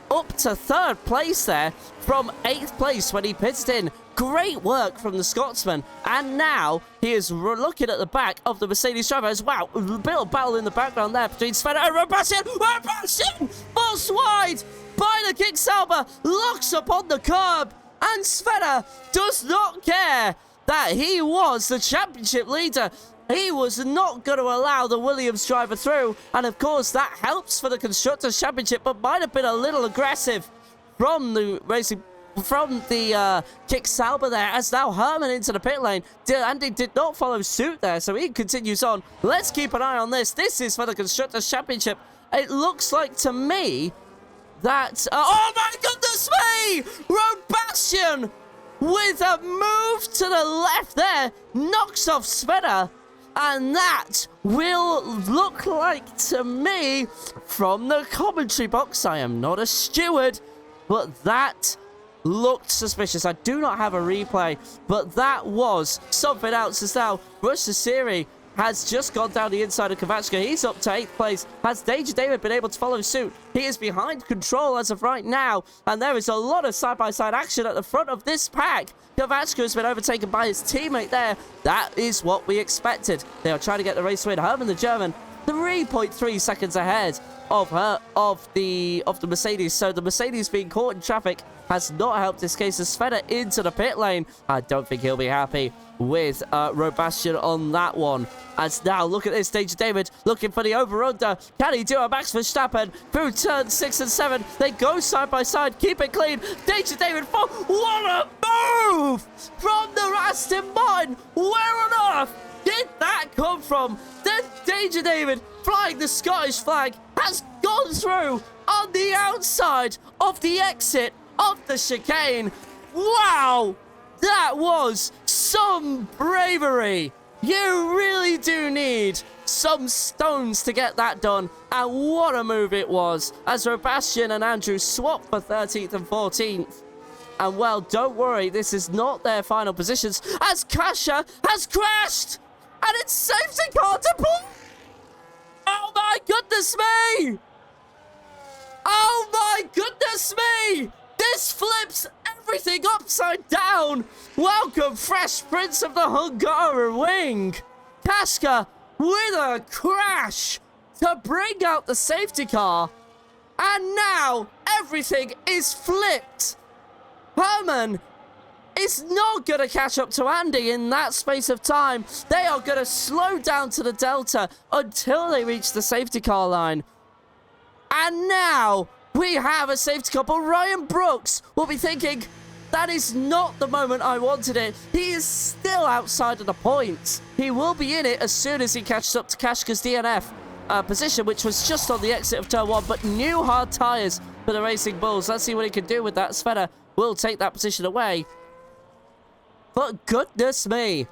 up to 3rd place there from 8th place when he pitted in. Great work from the Scotsman. And now he is looking at the back of the Mercedes driver as wow. A bit of battle in the background there between Sveta and Robastian. Robastian falls wide by the Kick-Sauber, locks up on the curb, and Sveta does not care that he was the championship leader. He was not going to allow the Williams driver through, and of course that helps for the Constructors' Championship, but might have been a little aggressive from the Kick-Sauber there, as now Herman into the pit lane. Andy did not follow suit there, so he continues on. Let's keep an eye on this. This is for the Constructors' Championship. It looks like to me that... oh my goodness me! Robastian with a move to the left there knocks off Sveta. And that will look like to me, from the commentary box, I am not a steward, but that looked suspicious. I do not have a replay, but that was something else. As now Rush the Siri has just gone down the inside of Kavachka. He's up to 8th place. Has Danger David been able to follow suit? He is behind Control as of right now, and there is a lot of side-by-side action at the front of this pack. Kavachka has been overtaken by his teammate there. That is what we expected. They are trying to get the race win. Herman the German, 3.3 seconds ahead of the Mercedes. So the Mercedes being caught in traffic has not helped this case. As Sveta into the pit lane, I don't think he'll be happy with Robastian on that one. As now, look at this, Danger David looking for the over-under. Can he do a Max Verstappen through turns 6 and 7? They go side by side, keep it clean. Danger David, what a move from the Aston Martin. Where on earth did that come from? The Danger David, flying the Scottish flag, has gone through on the outside of the exit of the chicane. Wow, that was some bravery. You really do need some stones to get that done. And what a move it was, as Robastian and Andrew swap for 13th and 14th. And well, don't worry, this is not their final positions, as Kasha has crashed. And it's safety car to pull. Oh my goodness me. Oh my goodness me. This flips everything upside down. Welcome, Fresh Prince of the Hungary Wing. Kashka with a crash to bring out the safety car. And now everything is flipped. Herman is not going to catch up to Andy in that space of time. They are going to slow down to the Delta until they reach the safety car line. And now we have a safety car, but Ryan Brooks will be thinking, that is not the moment I wanted it. He is still outside of the points. He will be in it as soon as he catches up to Kashka's DNF position, which was just on the exit of turn 1, but new hard tyres for the Racing Bulls. Let's see what he can do with that. Sveta will take that position away. But goodness me,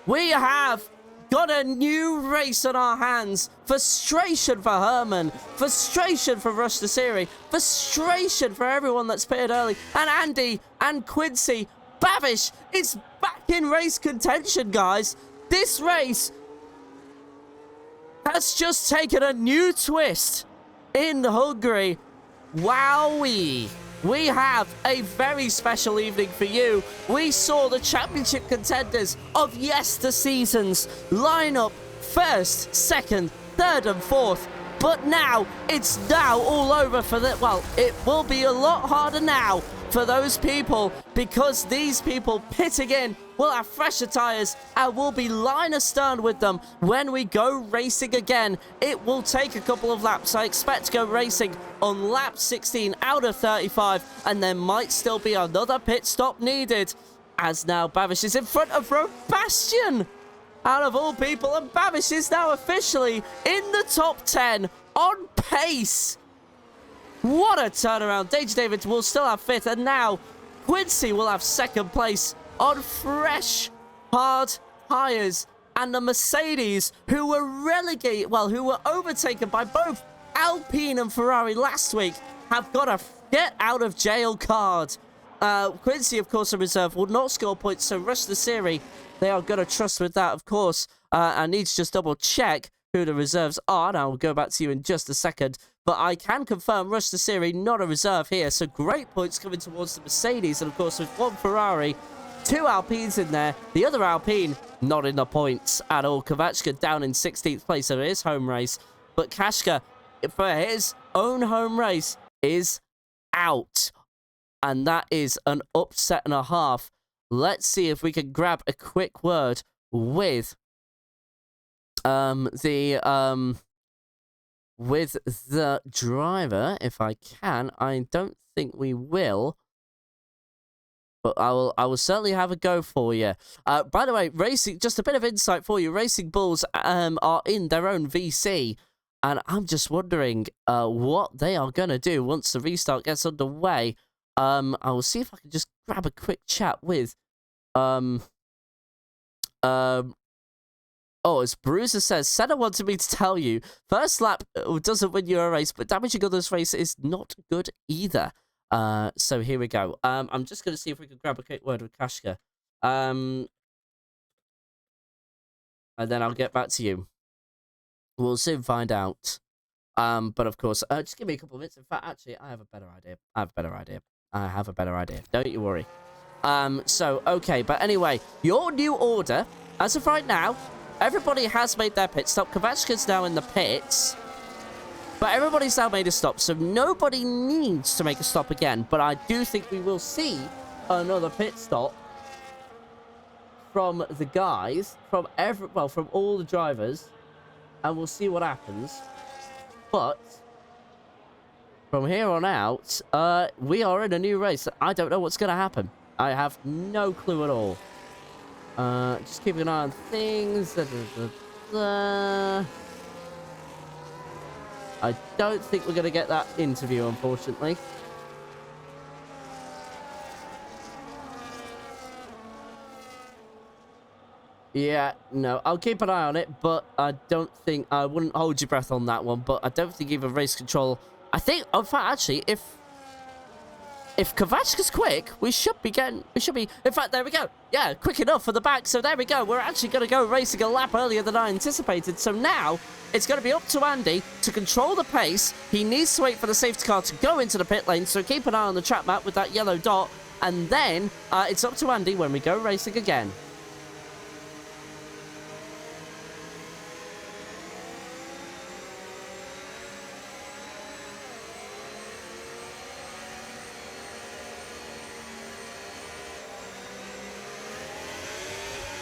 we have got a new race on our hands. Frustration for Herman. Frustration for Rush Nasiri. Frustration for everyone that's pitted early. And Andy and Quincy. Bavish is back in race contention, guys. This race has just taken a new twist in Hungary. Wowee. We have a very special evening for you. We saw the championship contenders of yesterseasons line up first, second, third and fourth. But now, it's now all over for the... Well, it will be a lot harder now for those people, because these people pitting in will have fresher tyres and will be line astern with them when we go racing again. It will take a couple of laps. I expect to go racing on lap 16 out of 35, and there might still be another pit stop needed, as now Bavish is in front of Robastian, out of all people, and Bavish is now officially in the top 10 on pace. What a turnaround. Danger David will still have 5th, and now Quincy will have 2nd place on fresh, hard tyres. And the Mercedes, who were relegated, well, who were overtaken by both Alpine and Ferrari last week, have got a get out of jail card. Quincy, of course, in reserve, will not score points, so Rush Nasiri, they are going to trust with that, of course. I need to just double check who the reserves are, and I'll go back to you in just a second. But I can confirm Rush Nasiri, not a reserve here, so great points coming towards the Mercedes, and of course with one Ferrari, 2 Alpines in there. The other Alpine, not in the points at all. Kvachka down in 16th place of his home race. But Kashka, for his own home race, is out. And that is an upset and a half. Let's see if we can grab a quick word with the driver, if I can. I don't think we will, but I will certainly have a go for you. By the way, racing, just a bit of insight for you. Racing Bulls are in their own VC, and I'm just wondering what they are going to do once the restart gets underway. I will see if I can just grab a quick chat with oh, as Bruiser says, Senna wanted me to tell you, first lap doesn't win you a race, but damaging others' race is not good either. So here we go. I'm just going to see if we can grab a quick word with Kashka. And then I'll get back to you. We'll soon find out. But of course, just give me a couple of minutes. In fact, actually, I have a better idea. I have a better idea. Don't you worry. So, okay. But anyway, your new order, as of right now, everybody has made their pit stop. Kvachka's now in the pits. But everybody's now made a stop, so nobody needs to make a stop again. But I do think we will see another pit stop from the guys, from all the drivers, and we'll see what happens. But from here on out, we are in a new race. I don't know what's going to happen. I have no clue at all. Just keeping an eye on things. I don't think we're going to get that interview, unfortunately. Yeah, no, I'll keep an eye on it, but I don't think, I wouldn't hold your breath on that one, but I don't think even race control, I think, in fact, actually, if Kovachka's quick, we should be, in fact, there we go. Yeah, quick enough for the back, so there we go. We're actually going to go racing a lap earlier than I anticipated, so now it's going to be up to Andy to control the pace. He needs to wait for the safety car to go into the pit lane, so keep an eye on the track map with that yellow dot, and then it's up to Andy when we go racing again.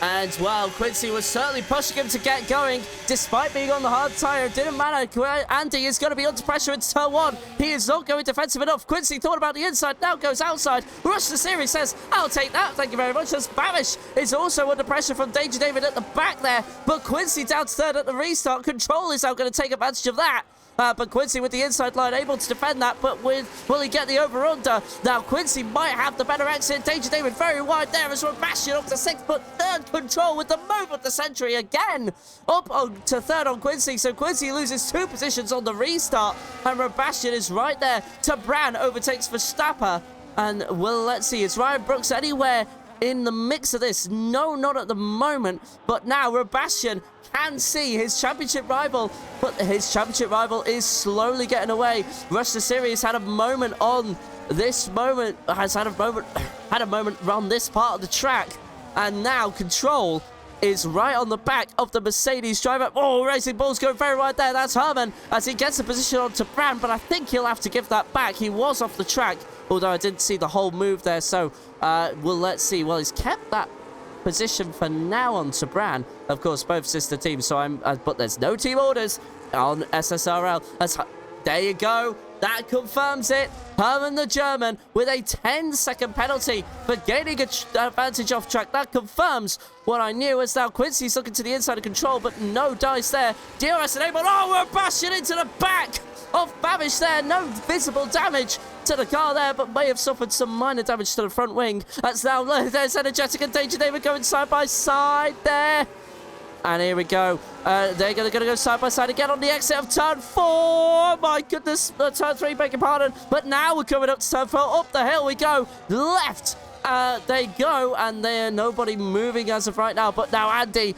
And, well, Quincy was certainly pushing him to get going, despite being on the hard tyre. It didn't matter. Andy is going to be under pressure in turn 1. He is not going defensive enough. Quincy thought about the inside, now goes outside. Rush the series says, I'll take that, thank you very much. As Babish is also under pressure from Danger David at the back there. But Quincy down to third at the restart. Control is now going to take advantage of that. But Quincy with the inside line able to defend that, but will he get the over-under? Now Quincy might have the better exit. Danger David very wide there as Sebastian up to 6th, but third Control with the move of the century again. Up to third on Quincy, so Quincy loses 2 positions on the restart, and Sebastian is right there. To Bran overtakes Verstappen, and let's see, is Ryan Brooks anywhere in the mix of this? No, not at the moment, but now Sebastian can see his championship rival, but his championship rival is slowly getting away. Rush the Series had a moment on this moment, had a moment around this part of the track, and now Control is right on the back of the Mercedes driver. Oh, Racing Bull's going very wide there. That's Herman as he gets the position onto Brand, but I think he'll have to give that back. He was off the track, although I didn't see the whole move there, so let's see. Well, he's kept that position for now on to Bran. Of course, both sister teams, so but there's no team orders on SSRL. There you go. That confirms it. Herman the German with a 10-second penalty for gaining an advantage off track. That confirms what I knew, as now Quincy's looking to the inside of Control, but no dice there. DRS enabled. Oh, we're bashing into the back of Babish there. No visible damage to the car there, but may have suffered some minor damage to the front wing. That's now, there's Energetic and Danger David going side by side there. And here we go. They're going to go side by side again on the exit of turn 4. My goodness, turn 3, beg your pardon. But now we're coming up to turn 4. Up the hill we go. Left. They go, and there's nobody moving as of right now. But now Andy,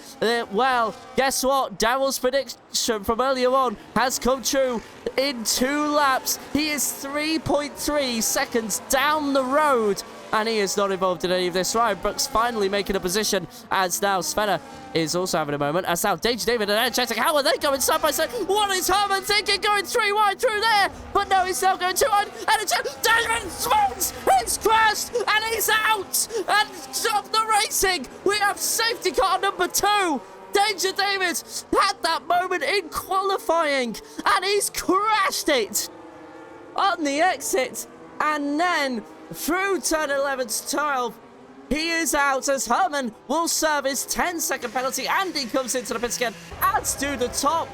well, guess what? Daryl's prediction from earlier on has come true. In 2 laps, he is 3.3 seconds down the road, and he is not involved in any of this. Ryan Brooks finally making a position, as now Svenna is also having a moment. As now Danger David and Energetic, how are they going side by side? What is Herman thinking, going 3 wide through there? But no, he's now going 2 wide. Energetic, David spins, it's crashed, and he's out. And stop the racing. We have safety car number 2. Danger David had that moment in qualifying, and he's crashed it on the exit, and then through turn 11 to 12, he is out, as Herman will serve his 10-second penalty. Andy comes into the pits again, adds to the top,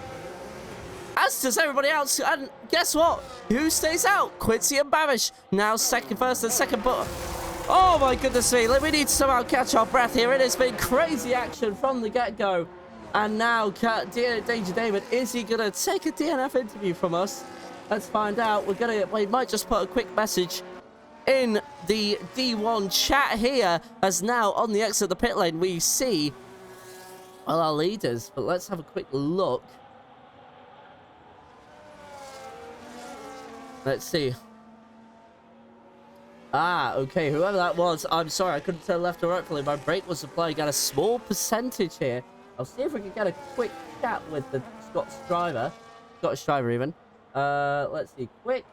as does everybody else. And guess what? Who stays out? Quincy and Babish. Now first and second, but oh my goodness me, we need to somehow catch our breath here. It has been crazy action from the get-go. And now Danger David, is he going to take a DNF interview from us? Let's find out. We might just put a quick message in the D1 chat here, as now on the exit of the pit lane we see, well, our leaders. But let's have a quick look. Let's see. Okay, whoever that was, I'm sorry, I couldn't tell left or right fully. My brake was applying at a small percentage here. I'll see if we can get a quick chat with the Scottish driver even. Let's see. Quick.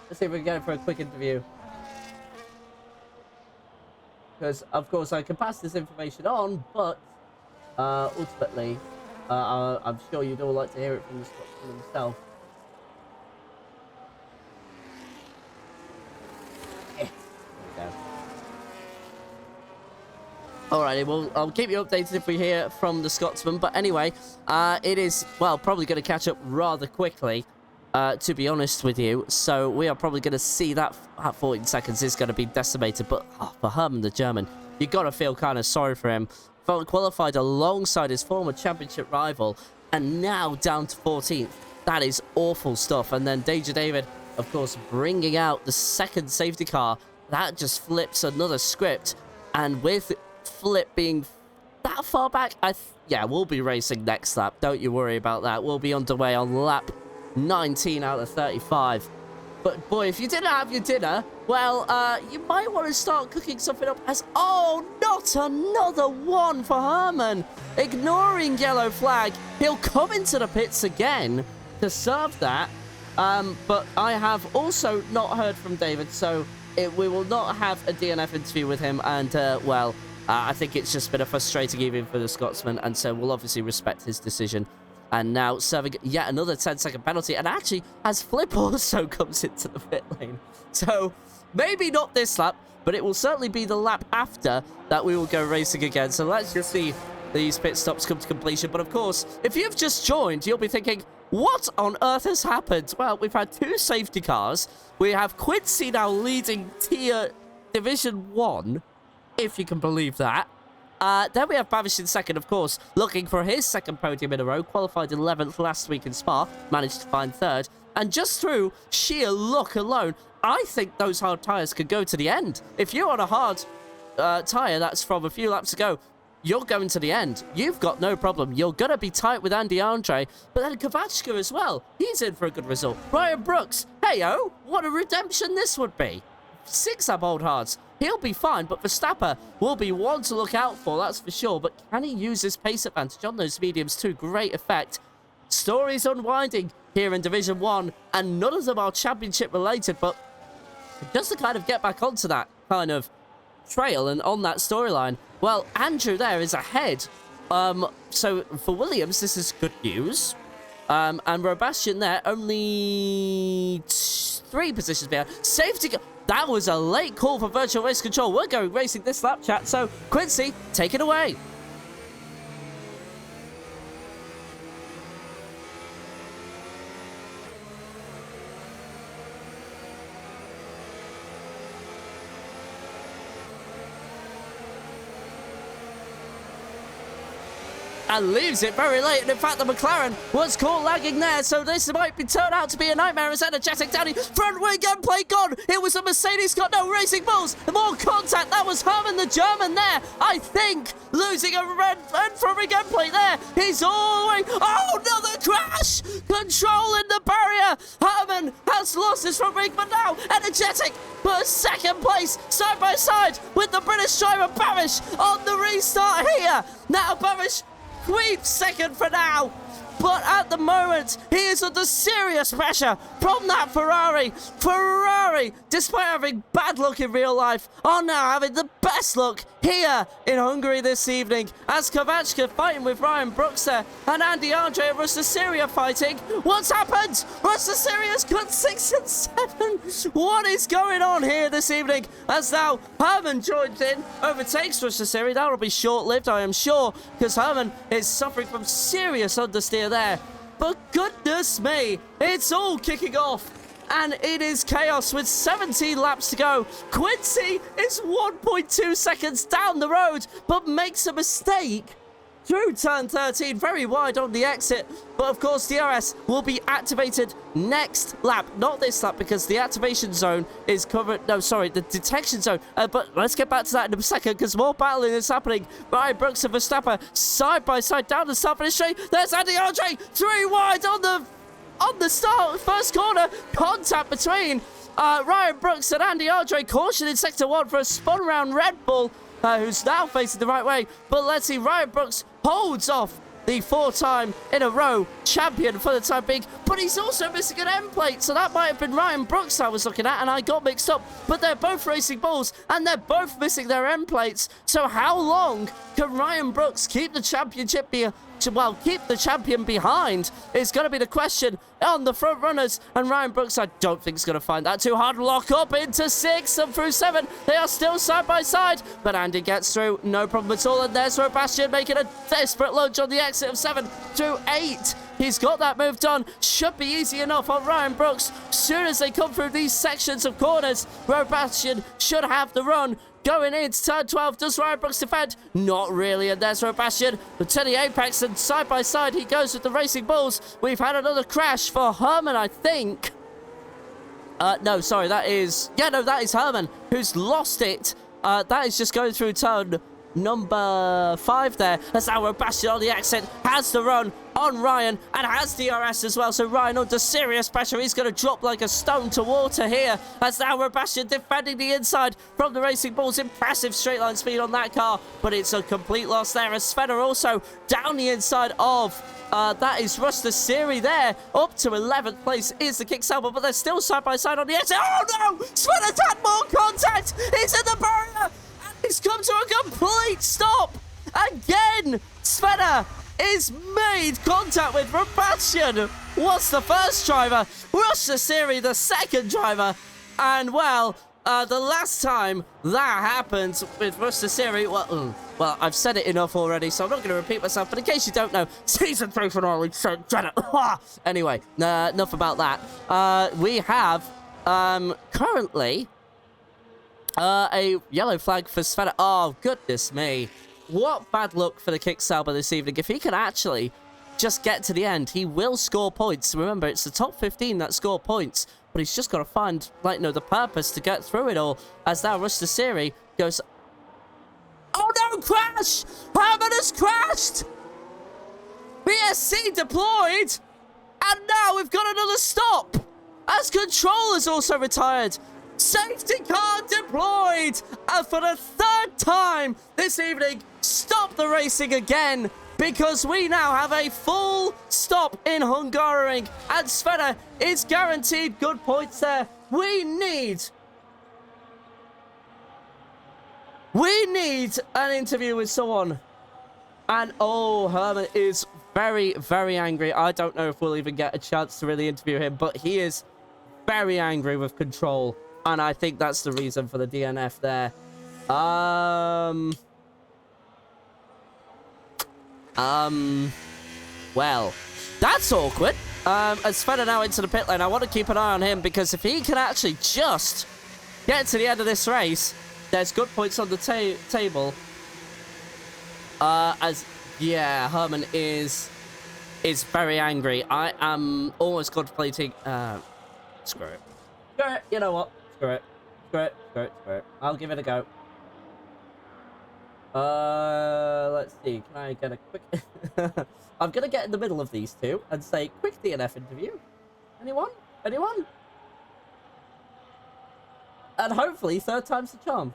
Let's see if we can get it for a quick interview. Because, of course, I can pass this information on, but ultimately, I'm sure you'd all like to hear it from the Scotsman himself. Alrighty, well, I'll keep you updated if we hear from the Scotsman. But anyway, it is, well, probably going to catch up rather quickly, to be honest with you. So we are probably going to see that 14 seconds is going to be decimated. But for Herman, the German, you got to feel kind of sorry for him. Qualified alongside his former championship rival, and now down to 14th. That is awful stuff. And then Danger David, of course, bringing out the second safety car. That just flips another script. And with Flip being that far back, yeah, we'll be racing next lap. Don't you worry about that. We'll be underway on lap 19 out of 35. But boy, if you didn't have your dinner, well, you might want to start cooking something up as... Oh, not another one for Herman. Ignoring yellow flag. He'll come into the pits again to serve that. But I have also not heard from David, so we will not have a DNF interview with him. And, well... I think it's just been a frustrating evening for the Scotsman, and so we'll obviously respect his decision. And now serving yet another 10-second penalty, and actually, as Flip also comes into the pit lane. So, maybe not this lap, but it will certainly be the lap after that we will go racing again. So let's just see these pit stops come to completion. But of course, if you've just joined, you'll be thinking, what on earth has happened? Well, we've had 2 safety cars. We have Quincy now leading tier Division 1. If you can believe that. Then we have Bavish in second, of course, looking for his second podium in a row. Qualified 11th last week in Spa. Managed to find third. And just through sheer luck alone, I think those hard tyres could go to the end. If you're on a hard tyre that's from a few laps ago, you're going to the end. You've got no problem. You're going to be tight with Andy Andre. But then Kovachka as well. He's in for a good result. Ryan Brooks. Hey-oh, what a redemption this would be. 6 up old hards. He'll be fine, but Verstappen will be one to look out for, that's for sure. But can he use his pace advantage on those mediums to great effect? Stories unwinding here in Division 1, and none of them are championship related, but just to kind of get back onto that kind of trail and on that storyline, well, Andrew there is ahead. So for Williams, this is good news. And Robastian there, only 3 positions behind. Safety... That was a late call for virtual race control. We're going racing this lap, chat. So, Quincy, take it away. And leaves it very late. And in fact, the McLaren was caught lagging there, so this might turn out to be a nightmare as energetic Danny. Front wing gunplay gone. It was a Mercedes, got no racing balls. More contact. That was Herman the German there, I think. Losing a red front wing gunplay there. He's all the way. Oh, another crash. Controlling the barrier. Herman has lost his front wing, but now energetic for second place, side by side with the British driver Barish on the restart here. Now Barish sweeps second for now, but at the moment he is under serious pressure from that Ferrari. Ferrari, despite having bad luck in real life, are now having the best luck here in Hungary this evening, as Kovachka fighting with Ryan Brooks there, and Andy Andre and Rusta Syria fighting. What's happened? Rusta Syria's cut 6 and 7. What is going on here this evening? As now Herman joins in, overtakes Rusta Syria. That'll be short-lived, I am sure, because Herman is suffering from serious understeer there. But goodness me, it's all kicking off. And it is chaos with 17 laps to go. Quincy is 1.2 seconds down the road, but makes a mistake through turn 13, very wide on the exit. But of course, DRS will be activated next lap, not this lap, because the activation zone is covered. No, sorry, the detection zone. But let's get back to that in a second, because more battling is happening. Ryan Brooks and Verstappen side by side down the start finish straight. There's Andy Andre, 3 wide on the start, first corner, contact between Ryan Brooks and Andy Andre. Caution in sector 1 for a spun round Red Bull, who's now facing the right way. But let's see, Ryan Brooks holds off the 4-time in a row champion for the time being. But he's also missing an end plate, so that might have been Ryan Brooks I was looking at, and I got mixed up. But they're both racing bulls, and they're both missing their end plates. So how long can Ryan Brooks keep the championship keep the champion behind is going to be the question on the front runners. And Ryan Brooks, I don't think is going to find that too hard. Lock up into 6 and through 7. They are still side by side, but Andy gets through, no problem at all. And there's Sebastian making a desperate lunge on the exit of 7 through 8. He's got that move done. Should be easy enough on Ryan Brooks. Soon as they come through these sections of corners, Sebastian should have the run. Going into turn 12, does Ryan Brooks defend? Not really, and there's Sebastian to the apex, and side by side he goes with the Racing Bulls. We've had another crash for Herman, I think. No, sorry, that is Herman, who's lost it. That is just going through turn number 5 there. That's now Sebastian on the exit, has the run on Ryan, and has DRS as well. So Ryan under serious pressure. He's going to drop like a stone to water here. That's now Sebastian defending the inside from the Racing Bulls. Impressive straight line speed on that car, but it's a complete loss there. As Svenna also down the inside of that is Ruster Siri there. Up to 11th place is the Kick Sauber, but they're still side by side on the exit. Oh no! Svenna's had more contact. It's in the barrier. It's come to a complete stop. Again, Svenna is made contact with Sebastian. What's the first driver? Ruster Siri, the second driver. And, well, the last time that happened with Ruster Siri, well, I've said it enough already, so I'm not going to repeat myself. But in case you don't know, Season 3 finale, St. Janet. Anyway, enough about that. We have currently a yellow flag for Svenna. Oh, goodness me. What bad luck for the Kick Sauber this evening. If he can actually just get to the end, he will score points. Remember, it's the top 15 that score points, but he's just got to find, like, the purpose to get through it all. As now Ruster Siri goes... Oh, no, crash! Herman has crashed! BSC deployed! And now we've got another stop! As Control has also retired. Safety car deployed! And for the 3rd time this evening, stop the racing again, because we now have a full stop in Hungaroring, and Svenna is guaranteed good points there. We need an interview with someone. And oh, Herman is very, very angry. I don't know if we'll even get a chance to really interview him, but he is very angry with Control. And I think that's the reason for the DNF there. Well, that's awkward. As Svenna now into the pit lane, I want to keep an eye on him, because if he can actually just get to the end of this race, there's good points on the table. Yeah, Herman is very angry. I am almost contemplating... screw it. Screw it. You know what? Screw it. Screw it. Screw it. Screw it. I'll give it a go. Let's see. Can I get a quick... I'm going to get in the middle of these two and say, quick DNF interview. Anyone? Anyone? And hopefully, 3rd time's the charm.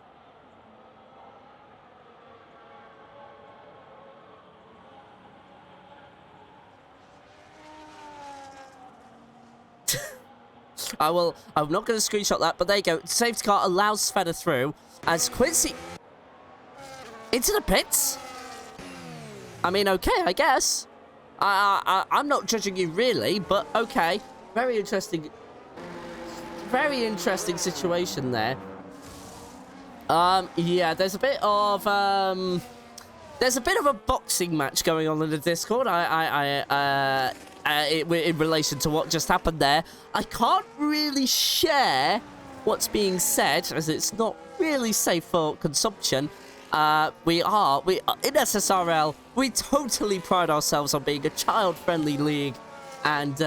I'm not going to screenshot that, but there you go. Safety car allows Svenna through as Quincy into the pits. I mean, okay, I guess. I'm not judging you really, but okay. Very interesting situation there. Yeah, there's a bit of a boxing match going on in the Discord. In relation to what just happened there. I can't really share what's being said, as it's not really safe for consumption. We in SSRL, we totally pride ourselves on being a child-friendly league, and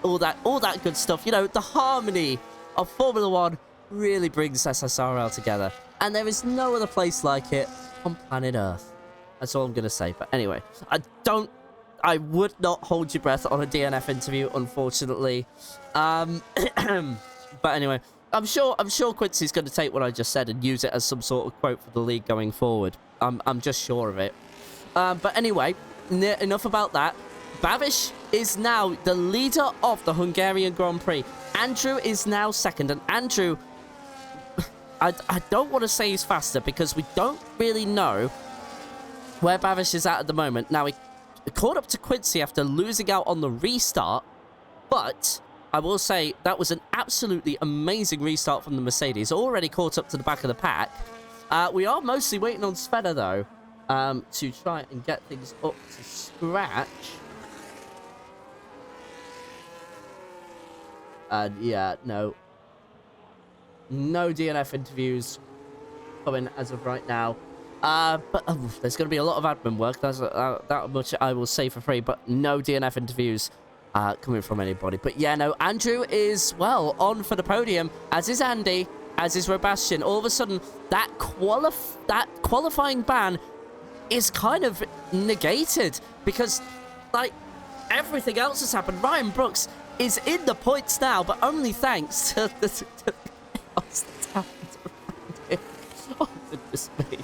all that good stuff. You know, the harmony of Formula 1 really brings SSRL together, and there is no other place like it on planet Earth. That's all I'm gonna say. But anyway, I would not hold your breath on a DNF interview, unfortunately. But anyway, I'm sure Quincy's going to take what I just said and use it as some sort of quote for the league going forward. I'm just sure of it. But anyway, enough about that. Babish is now the leader of the Hungarian Grand Prix. Andrew is now second, and Andrew, I don't want to say he's faster because we don't really know where Babish is at the moment. Now, he caught up to Quincy after losing out on the restart, but I will say that was an absolutely amazing restart from the Mercedes. Already caught up to the back of the pack. We are mostly waiting on Sveta, though, to try and get things up to scratch. And yeah, no DNF interviews coming as of right now. But there's going to be a lot of admin work. That's that much I will say for free. But no DNF interviews coming from anybody. But yeah, no, Andrew is, well, on for the podium, as is Andy, as is Robastian. All of a sudden, that qualifying ban is kind of negated because, like, everything else has happened. Ryan Brooks is in the points now, but only thanks to the chaos that's happened around him. Oh, goodness me.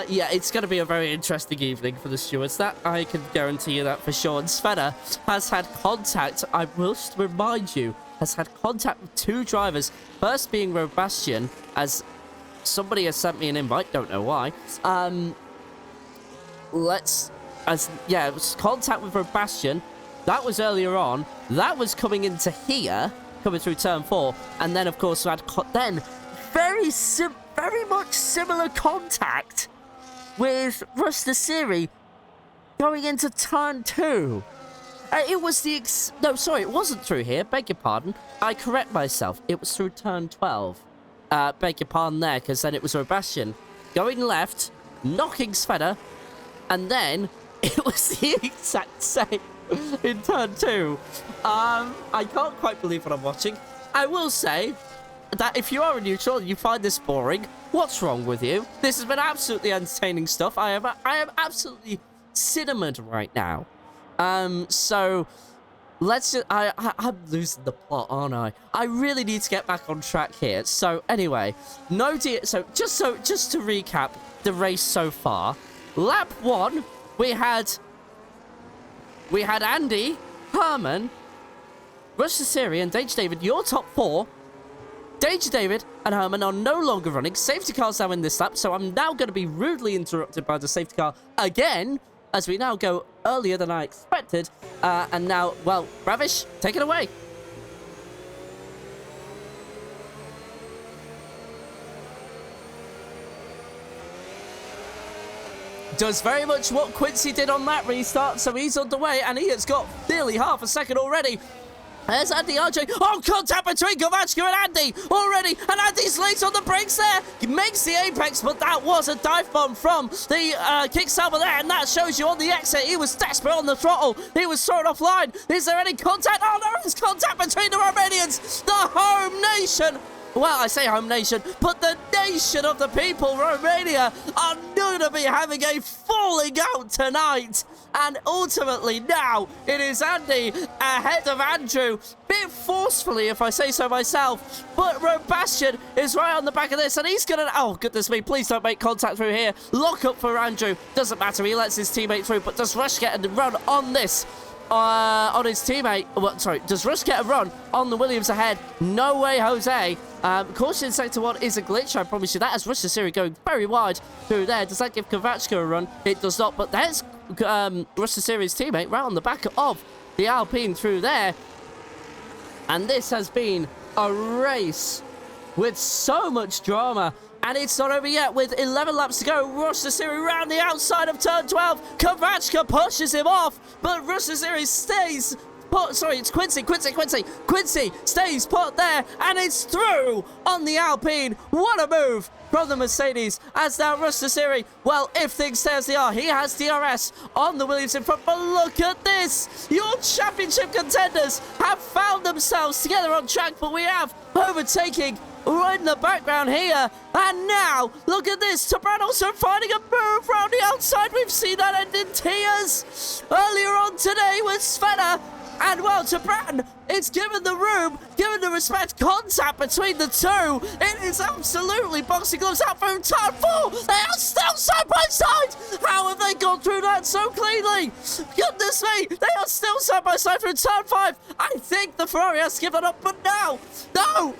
Yeah, it's going to be a very interesting evening for the stewards. That I can guarantee you that for sure. And Sveta has had contact, I will just remind you, has had contact with 2 drivers. First being Robastian, as somebody has sent me an invite, don't know why. It was contact with Robastian. That was earlier on. That was coming into here, coming through turn 4. And then, of course, we had very much similar contact with Ruster Siri going into turn 2. It was no, sorry, it wasn't through here. Beg your pardon. I correct myself. It was through turn 12. Beg your pardon there, because then it was Robastian going left, knocking Sveta, and then it was the exact same in turn 2. I can't quite believe what I'm watching. I will say that if you are a neutral and you find this boring, what's wrong with you? This has been absolutely entertaining stuff. I am absolutely cinemaed right now. So let's just, I'm losing the plot, aren't I? I really need to get back on track here. So anyway, so just to recap the race so far. Lap 1, we had Andy, Herman, Ruster Siri, and Danger David, your top 4. Danger David and Herman are no longer running. Safety car's now in this lap, so I'm now going to be rudely interrupted by the safety car again, as we now go earlier than I expected. And now, well, Ravish, take it away. Does very much what Quincy did on that restart, so he's underway, and he has got nearly half a second already. There's Andy RJ. Oh, contact between Kovachka and Andy already. And Andy's late on the brakes there. He makes the apex, but that was a dive bomb from the kickstart there. And that shows you on the exit. He was desperate on the throttle. He was thrown offline. Is there any contact? Oh, there is contact between the Romanians. The home nation. Well, I say home nation, but the nation of the people, Romania, are going to be having a falling out tonight. And ultimately now, it is Andy ahead of Andrew. Bit forcefully, if I say so myself. But Robastian is right on the back of this, and he's going to... Oh, goodness me, please don't make contact through here. Lock up for Andrew. Doesn't matter, he lets his teammate through, but does Rush get a run on this? On his teammate. Well, sorry, does Rush get a run on the Williams ahead? No way, Jose. Caution in sector 1 is a glitch, I promise you that, as Rush Siri going very wide through there. Does that give Kovachka a run? It does not, but there's Rush Siri's teammate right on the back of the Alpine through there. And this has been a race with so much drama. And it's not over yet with 11 laps to go. Rush Siri round the outside of turn 12. Kovachka pushes him off, but Rush Siri stays put. Sorry, it's Quincy. Quincy stays put there, and it's through on the Alpine. What a move from the Mercedes. As now Rush Siri, well, if things stay as they are, he has DRS on the Williams in front. But look at this. Your championship contenders have found themselves together on track, but we have overtaking right in the background here. And now, look at this. Tabran also finding a move around the outside. We've seen that end in tears earlier on today with Sveta. And well, to Bran, it's given the room, given the respect contact between the two. It is absolutely boxing gloves up from turn 4. They are still side by side. How have they gone through that so cleanly? Goodness me, they are still side by side through turn 5. I think the Ferrari has given up, but no,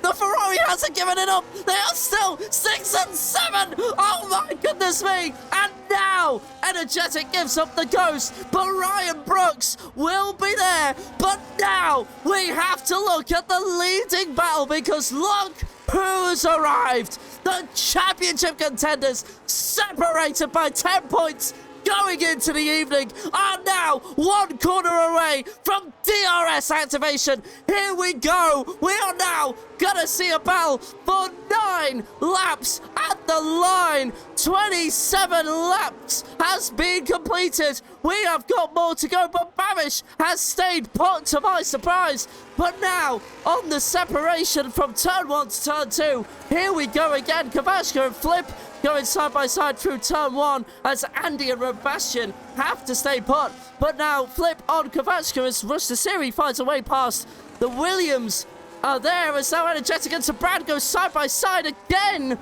the Ferrari hasn't given it up. They are still 6 and 7. Oh my goodness me. And now, Energetic gives up the ghost, but Ryan Brooks will be there. But now, we have to look at the leading battle, because look who's arrived. The championship contenders, separated by 10 points, going into the evening, are now 1 corner away from DRS activation. Here we go. We are now gonna see a battle for 9 laps at the line. 27 laps has been completed. We have got more to go, but Babish has stayed put, to my surprise. But now, on the separation from turn 1 to turn 2, here we go again. Kavashka and Flip going side by side through turn 1 as Andy and Robastian have to stay put. But now Flip on Kavashka as Rush the Siri finds a way past. The Williams are there as now Energetic and Brad go side by side again.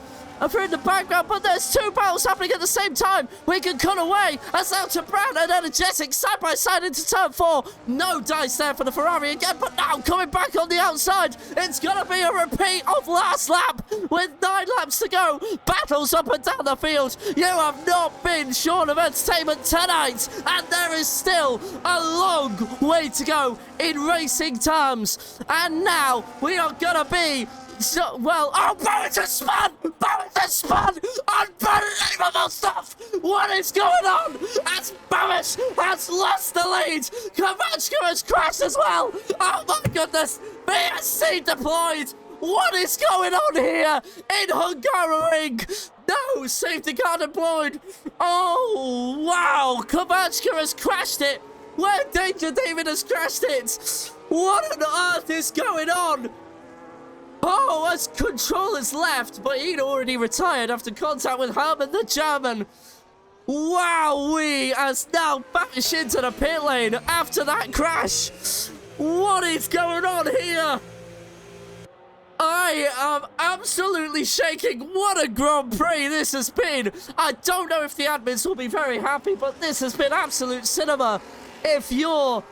Through the background, but there's 2 battles happening at the same time. We can cut away as now to Brad and Energetic side by side into turn 4. No dice there for the Ferrari again, but now coming back on the outside. It's gonna be a repeat of last lap with 9 laps to go. Battles up and down the field. You have not been short of entertainment tonight, and there is still a long way to go in racing terms. And now we are gonna be oh, Barrett has spun! Barrett has spun! Unbelievable stuff! What is going on? As Barrett has lost the lead! Kavachka has crashed as well! Oh my goodness! BSC deployed! What is going on here in Hungaroring? No, safety car deployed! Oh, wow! Kavachka has crashed it! Where Danger David has crashed it! What on earth is going on? Oh, as controllers left, but he'd already retired after contact with Herman the German. Wowee, as now bash into the pit lane after that crash. What is going on here? I am absolutely shaking. What a Grand Prix this has been. I don't know if the admins will be very happy, but this has been absolute cinema. If you're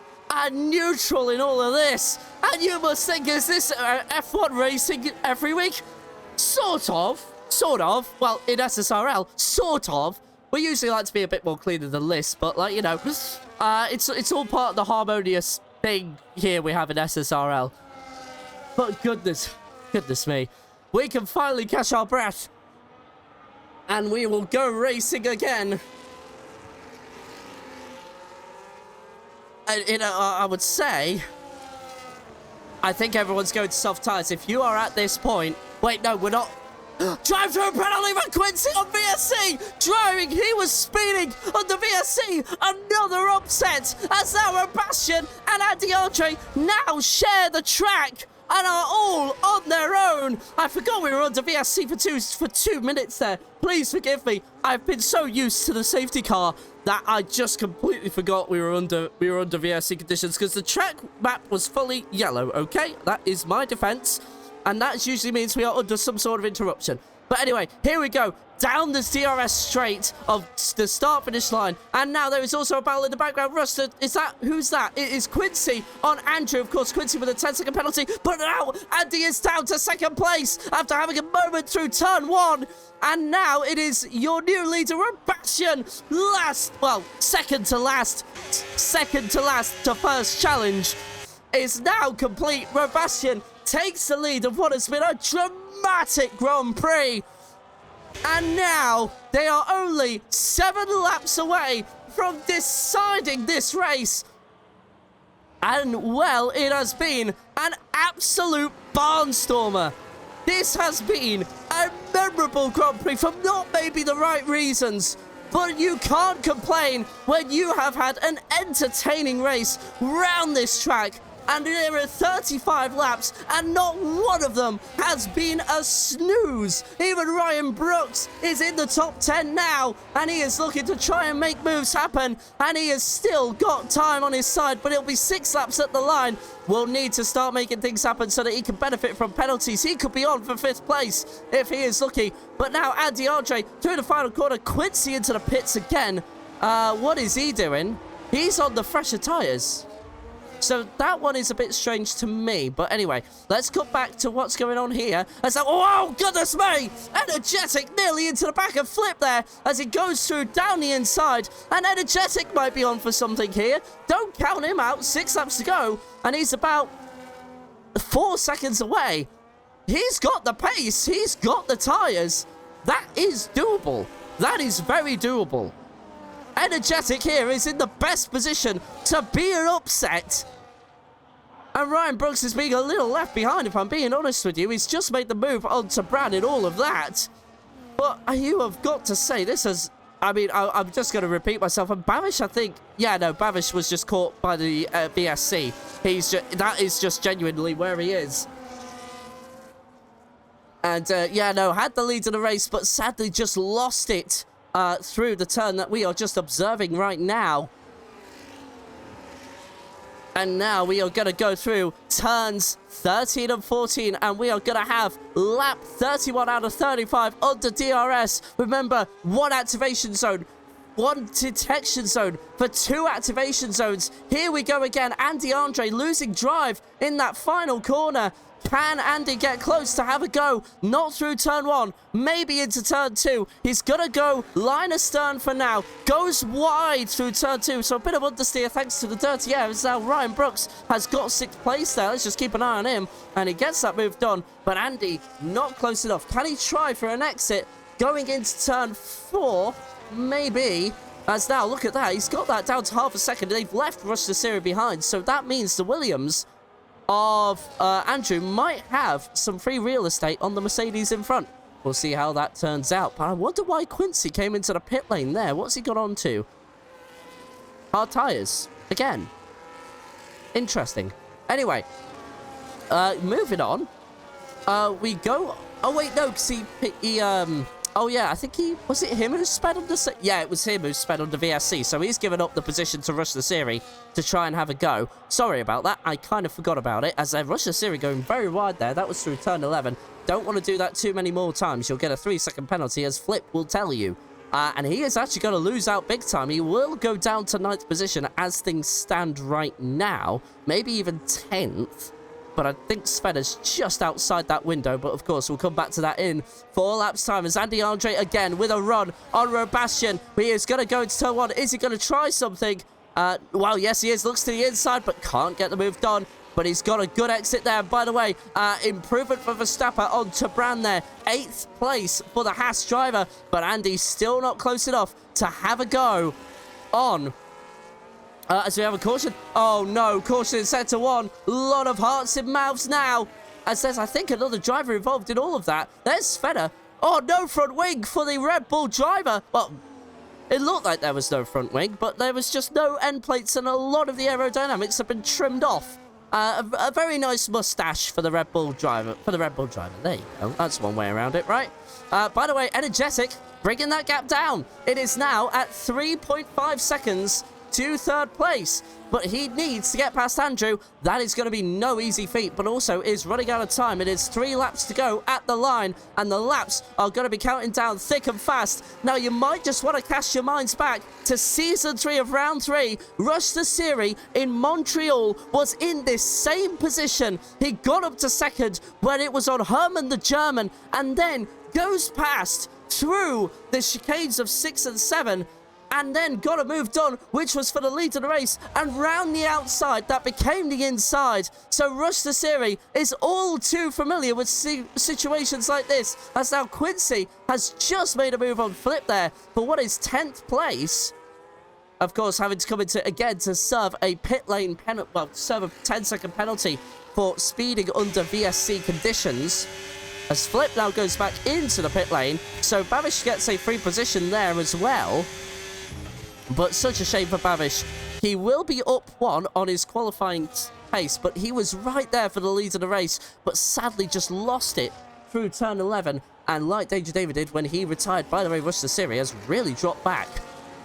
neutral in all of this, and you must think, is this F1 racing every week? Sort of. Well, in SSRL, sort of. We usually like to be a bit more cleaner than this, but like, you know, it's all part of the harmonious thing here we have in SSRL. But goodness me, we can finally catch our breath, and we will go racing again. And, you know, I would say, I think everyone's going to soft tires. If you are at this point, wait, no, we're not. Drive through penalty for Quincy on VSC. Driving, he was speeding on the VSC. Another upset as now Bastian and Andy Andre now share the track and are all on their own. I forgot we were under VSC for 2 minutes there. Please forgive me. I've been so used to the safety car that I just completely forgot we were under VSC conditions because the track map was fully yellow, okay? That is my defense, and that usually means we are under some sort of interruption. But anyway, here we go. Down the DRS straight of the start-finish line. And now there is also a battle in the background. Ruster, who's that? It is Quincy on Andrew. Of course, Quincy with a 10-second penalty. But now Andy is down to 2nd place after having a moment through turn 1. And now it is your new leader, Sebastian. Second to last to first challenge is now complete. Sebastian takes the lead of what has been a dramatic Grand Prix. And now they are only 7 laps away from deciding this race. And well, it has been an absolute barnstormer. This has been a memorable Grand Prix for not maybe the right reasons. But you can't complain when you have had an entertaining race round this track. and there are 35 laps, and not one of them has been a snooze. Even Ryan Brooks is in the top 10 now, and he is looking to try and make moves happen, and he has still got time on his side, but it'll be 6 laps at the line. Will need to start making things happen so that he can benefit from penalties. He could be on for 5th place if he is lucky. But now Andy Andre through the final corner. Quincy into the pits again. What is he doing? He's on the fresher tyres. So that one is a bit strange to me. But anyway, let's cut back to what's going on here. As oh, goodness me! Energetic nearly into the back of Flip there as he goes through down the inside. And Energetic might be on for something here. Don't count him out. 6 laps to go. And he's about 4 seconds away. He's got the pace. He's got the tyres. That is doable. That is very doable. Energetic here is in the best position to be an upset. And Ryan Brooks is being a little left behind, if I'm being honest with you. He's just made the move onto Brad and all of that. But you have got to say, this is... I mean, I'm just going to repeat myself. And Bavish, I think... Yeah, no, Bavish was just caught by the BSC. That is just genuinely where he is. And, yeah, no, had the lead in the race, but sadly just lost it. Through the turn that we are just observing right now. And now we are going to go through turns 13 and 14, and we are going to have lap 31 out of 35 under DRS. Remember, 1 activation zone, 1 detection zone for 2 activation zones. Here we go again. Andy Andre losing drive in that final corner. Can Andy get close to have a go? Not through turn 1, maybe into turn 2. He's going to go line astern for now. Goes wide through turn 2, so a bit of understeer thanks to the dirty air. As now Ryan Brooks has got 6th place there. Let's just keep an eye on him, and he gets that move done. But Andy, not close enough. Can he try for an exit going into turn 4? Maybe. As now, look at that. He's got that down to half a second. They've left Rush the Series behind, so that means the Williams of Andrew might have some free real estate on the Mercedes in front. We'll see how that turns out. But I wonder why Quincy came into the pit lane there. What's he got on to? Hard tyres. Again. Interesting. Anyway. Moving on. We go... Oh, wait, no, because he oh, yeah, I think was it him who sped on the... Yeah, it was him who sped on the VSC, so he's given up the position to Rush the Series to try and have a go. Sorry about that, I kind of forgot about it, as Rush the Series going very wide there. That was through turn 11. Don't want to do that too many more times. You'll get a 3-second penalty, as Flip will tell you. And he is actually going to lose out big time. He will go down to 9th position as things stand right now. Maybe even 10th. But I think Sven is just outside that window. But, of course, we'll come back to that in 4 laps' time. As Andy Andre, again, with a run on Robastian. He is going to go into turn 1. Is he going to try something? Well, yes, he is. Looks to the inside, but can't get the move done. But he's got a good exit there. By the way, improvement for Verstappen onto Brand there. 8th place for the Haas driver. But Andy's still not close enough to have a go on... as we have a caution. Oh, no. Caution in sector 1. A lot of hearts and mouths now. As there's, I think, another driver involved in all of that. There's Svenna. Oh, no front wing for the Red Bull driver. Well, it looked like there was no front wing, but there was just no end plates, and a lot of the aerodynamics have been trimmed off. A very nice mustache for the Red Bull driver. There you go. That's one way around it, right? By the way, Energetic, bringing that gap down. It is now at 3.5 seconds to 3rd place, but he needs to get past Andrew. That is going to be no easy feat, but also is running out of time. It is 3 laps to go at the line, and the laps are going to be counting down thick and fast. Now, you might just want to cast your minds back to Season 3 of Round 3. Rush the Series in Montreal was in this same position. He got up to 2nd when it was on Herman the German, and then goes past through the chicanes of 6 and 7, and then got a move done, which was for the lead of the race, and round the outside, that became the inside. So Rush the Series is all too familiar with situations like this, as now Quincy has just made a move on Flip there for what is 10th place. Of course, having to come into, again, to serve a pit lane penalty, well, serve a 10-second penalty for speeding under VSC conditions. As Flip now goes back into the pit lane, so Bavish gets a free position there as well. But such a shame for Bavish. He will be up 1 on his qualifying pace, but he was right there for the lead of the race, but sadly just lost it through turn 11. And like Danger David did when he retired, by the way, Rush the Siri has really dropped back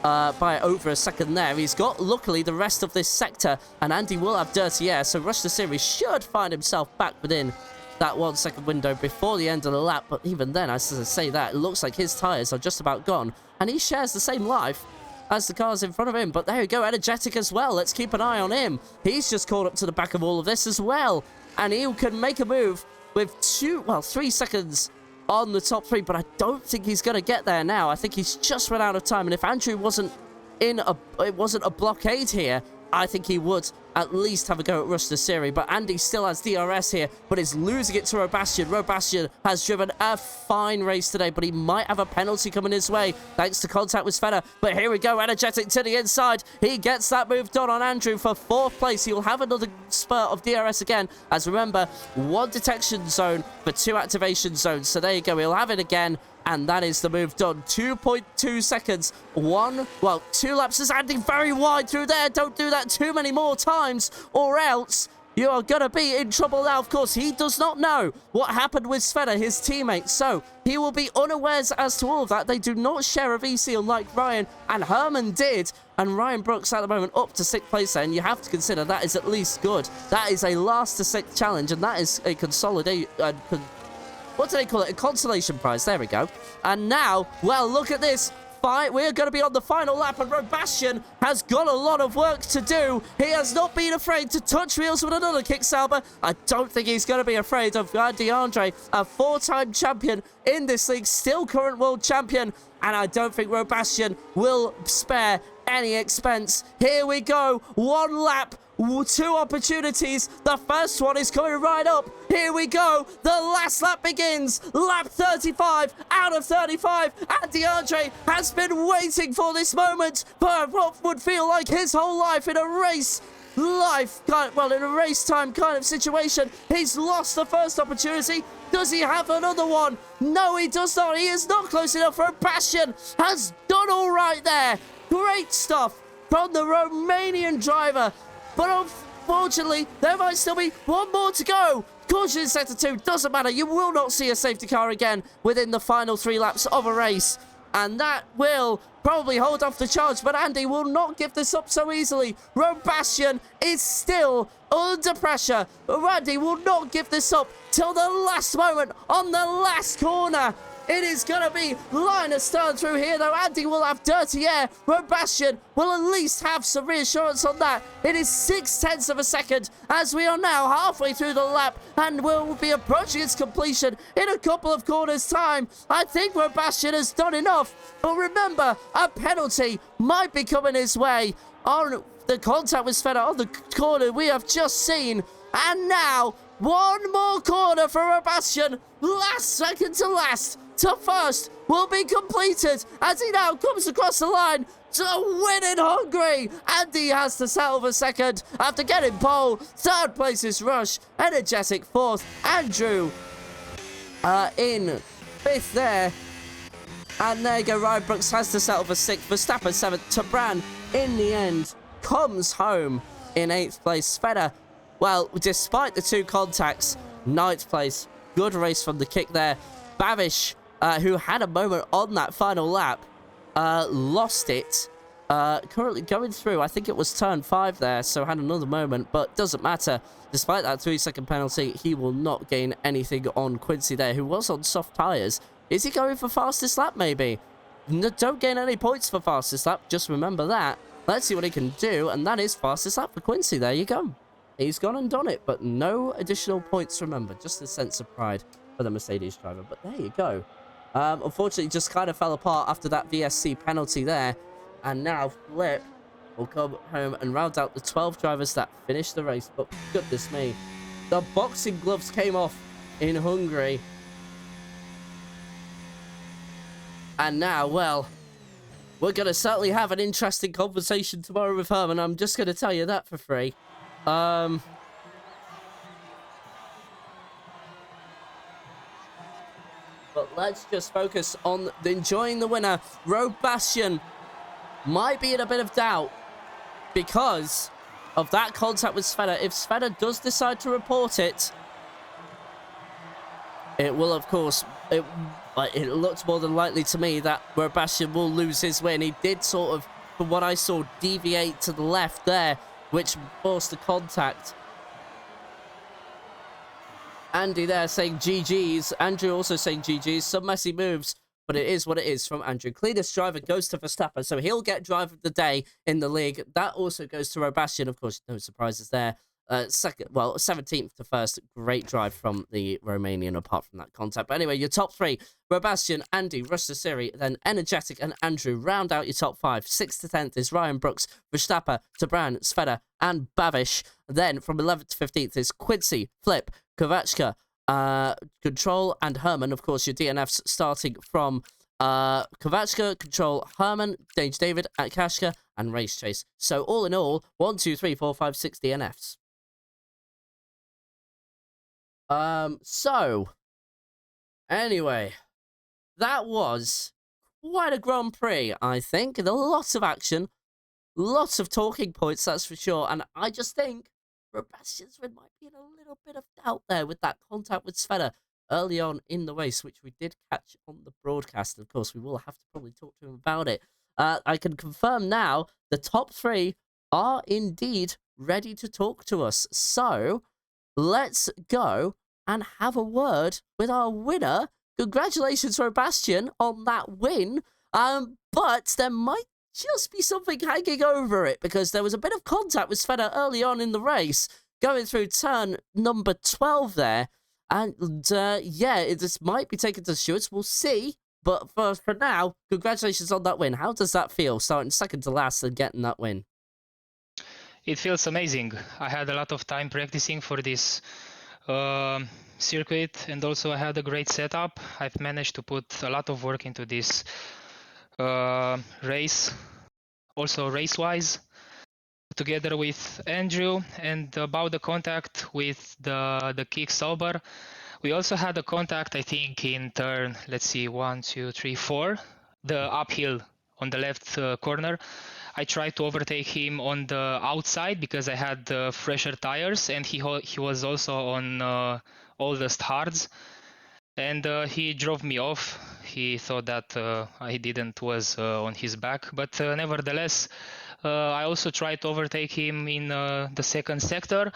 by over a second there. He's got, luckily, the rest of this sector, and Andy will have dirty air, so Rush the Siri should find himself back within that 1 second window before the end of the lap. But even then, as I say that, it looks like his tyres are just about gone, and he shares the same life as the cars in front of him. But there you go, Energetic as well. Let's keep an eye on him. He's just caught up to the back of all of this as well, and he can make a move with 3 seconds on the top 3, but I don't think he's going to get there now. I think he's just run out of time, and if Andrew wasn't a blockade here, I think he would at least have a go at Rush the Siri. But Andy still has DRS here, but is losing it to Robastian. Robastian has driven a fine race today, but he might have a penalty coming his way thanks to contact with Svenna. But here we go, Energetic to the inside. He gets that move done on Andrew for 4th place. He'll have another spurt of DRS again, as remember, 1 detection zone for 2 activation zones. So there you go, he'll have it again. And that is the move done. 2.2 seconds. 2 laps is Andy very wide through there. Don't do that too many more times, or else you are going to be in trouble now. Of course, he does not know what happened with Svenna, his teammate, so he will be unawares as to all of that. They do not share a VC unlike Ryan, and Herman did. And Ryan Brooks at the moment up to 6th place there, and you have to consider that is at least good. That is a last to 6th challenge, and that is a what do they call it? A consolation prize. There we go. And now, well, look at this. We're going to be on the final lap, and Robastian has got a lot of work to do. He has not been afraid to touch wheels with another Kicksauber. I don't think he's going to be afraid of DeAndre, a 4-time champion in this league, still current world champion. And I don't think Robastian will spare any expense. Here we go. 1 lap. 2 opportunities. The first one is coming right up. Here we go. The last lap begins. Lap 35 out of 35. And DeAndre has been waiting for this moment for what would feel like his whole life in a race. In a race time kind of situation. He's lost the first opportunity. Does he have another one? No, he does not. He is not close enough. Robastian has done all right there. Great stuff from the Romanian driver. But unfortunately, there might still be 1 more to go. Caution in sector 2. Doesn't matter. You will not see a safety car again within the final 3 laps of a race. And that will probably hold off the charge. But Andy will not give this up so easily. Robastian is still under pressure. Andy will not give this up till the last moment on the last corner. It is going to be line astern through here, though. Andy will have dirty air. Robastian will at least have some reassurance on that. It is 0.6 of a second as we are now halfway through the lap and will be approaching its completion in a couple of corners' time. I think Robastian has done enough. But remember, a penalty might be coming his way on the contact with Svenna on the corner we have just seen. And now, 1 more corner for Robastian. Last second to last. To first will be completed as he now comes across the line to win in Hungary. Andy has to settle for 2nd after getting pole. 3rd place is Rush. Energetic 4th. Andrew in 5th there. And there you go. Ryan Brooks has to settle for 6th. Verstappen 7th. Tabran in the end comes home in 8th place. Svenna, well, despite the 2 contacts, 9th place. Good race from the kick there. Bavish, who had a moment on that final lap, lost it. Currently going through, I think it was turn 5 there, so had another moment, but doesn't matter. Despite that 3-second penalty, he will not gain anything on Quincy there, who was on soft tyres. Is he going for fastest lap, maybe? No, don't gain any points for fastest lap, just remember that. Let's see what he can do, and that is fastest lap for Quincy. There you go. He's gone and done it, but no additional points, remember. Just a sense of pride for the Mercedes driver, but there you go. Unfortunately, just kind of fell apart after that VSC penalty there. And now Flip will come home and round out the 12 drivers that finished the race. But goodness me, the boxing gloves came off in Hungary. And now, well, we're going to certainly have an interesting conversation tomorrow with Herman. I'm just going to tell you that for free. But let's just focus on enjoying the winner. Robastian might be in a bit of doubt because of that contact with Sveta. If Sveta does decide to report it, it will, of course, it looked more than likely to me that Sebastian will lose his win. He did sort of, from what I saw, deviate to the left there, which forced the contact. Andy there saying GG's. Andrew also saying GG's. Some messy moves, but it is what it is from Andrew. Cleanest driver goes to Verstappen, so he'll get driver of the day in the league. That also goes to Sebastian. Of course, no surprises there. 17th to first. Great drive from the Romanian apart from that contact. But anyway, your top three: Sebastian, Andy, Rusta Siri, then Energetic and Andrew round out your top five. 6th to 10th is Ryan Brooks, Verstappen, Tabran, Sveta, and Bavish. Then from 11th to 15th is Quincy, Flip, Kovachka, Control, and Herman. Of course, your DNFs starting from Kovachka, Control, Herman, Dage David, Akashka, and Race Chase. So all in all, 1, 2, 3, 4, 5, 6 DNFs. So, anyway, that was quite a Grand Prix, I think. And lots of action, lots of talking points, that's for sure. And I just think Sebastian's win might be in a little bit of doubt there with that contact with Sveta early on in the race, which we did catch on the broadcast. Of course, we will have to probably talk to him about it. I can confirm now the top three are indeed ready to talk to us. So, let's go and have a word with our winner. Congratulations, Sebastian, on that win. But there might just be something hanging over it because there was a bit of contact with Sveta early on in the race, going through turn number 12 there. And yeah, this might be taken to Stewart's. We'll see. But for now, congratulations on that win. How does that feel, starting second to last and getting that win? It feels amazing. I had a lot of time practicing for this circuit, and also I had a great setup. I've managed to put a lot of work into this race, also race-wise, together with Andrew. And about the contact with the kick sober, we also had a contact, I think, in turn, let's see, 1, 2, 3, 4, the uphill on the left corner. I tried to overtake him on the outside because I had fresher tires, and he was also on oldest hards, and he drove me off. He thought that I didn't was on his back, but nevertheless, I also tried to overtake him in the second sector,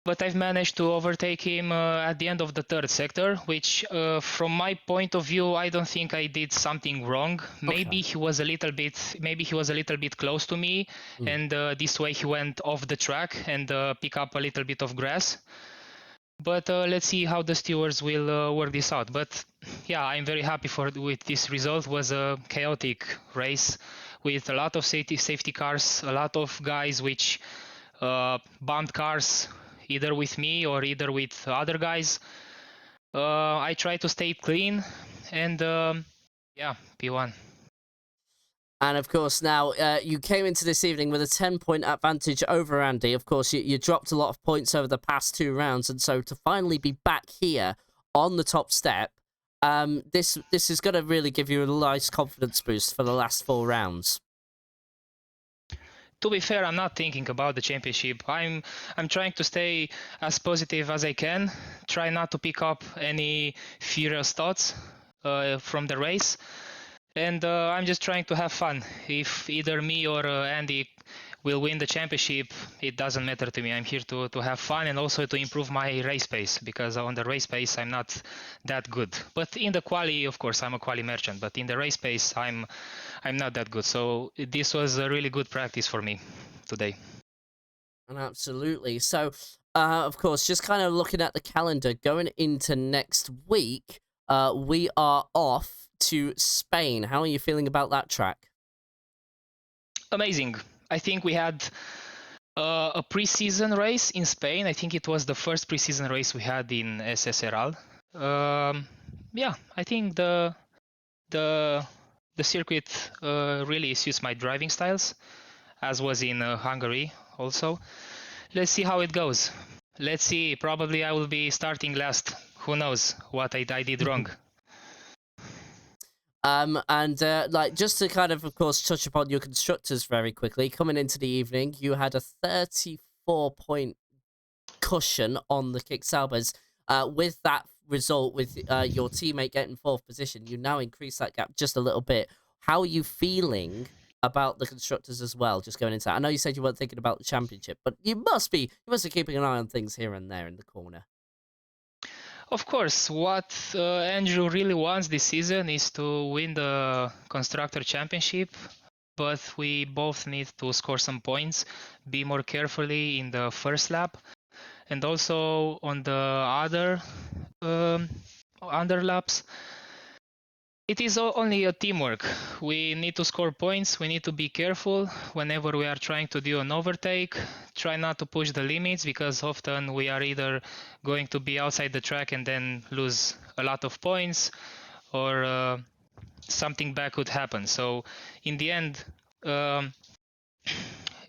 but I've managed to overtake him at the end of the third sector, which from my point of view, I don't think I did something wrong. Maybe he was a little bit close to me, and this way he went off the track and pick up a little bit of grass. But let's see how the stewards will work this out. But yeah, I'm very happy with this result. It was a chaotic race with a lot of safety cars, a lot of guys which bumped cars, either with me or either with other guys. I try to stay clean, and yeah, P1. And of course, now you came into this evening with a 10-point advantage over Andy. Of course, you dropped a lot of points over the past 2 rounds, and so to finally be back here on the top step, this is going to really give you a nice confidence boost for the last 4 rounds. To be fair, I'm not thinking about the championship. I'm trying to stay as positive as I can. Try not to pick up any furious thoughts from the race. And I'm just trying to have fun. If either me or Andy will win the championship, it doesn't matter to me. I'm here to have fun and also to improve my race pace, because on the race pace I'm not that good. But in the quali, of course, I'm a quali merchant. But in the race pace, I'm not that good. So this was a really good practice for me today. And absolutely. So, of course, just kind of looking at the calendar, going into next week, we are off to Spain. How are you feeling about that track? Amazing. I think we had a preseason race in Spain. I think it was the first preseason race we had in SSRL. Yeah, I think the circuit really suits my driving styles, as was in Hungary also. Let's see how it goes. Let's see. Probably I will be starting last. Who knows what I did wrong. And like just to kind of course, touch upon your constructors very quickly. Coming into the evening, you had a 34-point cushion on the kick Salbers. With that result, with your teammate getting fourth position, you now increase that gap just a little bit. How are you feeling about the constructors as well? Just going into that, I know you said you weren't thinking about the championship, but you must be keeping an eye on things here and there in the corner. Of course, what Andrew really wants this season is to win the Constructor Championship, but we both need to score some points, be more carefully in the first lap, and also on the um, other laps. It is only a teamwork. We need to score points. We need to be careful whenever we are trying to do an overtake. Try not to push the limits, because often we are either going to be outside the track and then lose a lot of points, or something bad could happen. So in the end, um,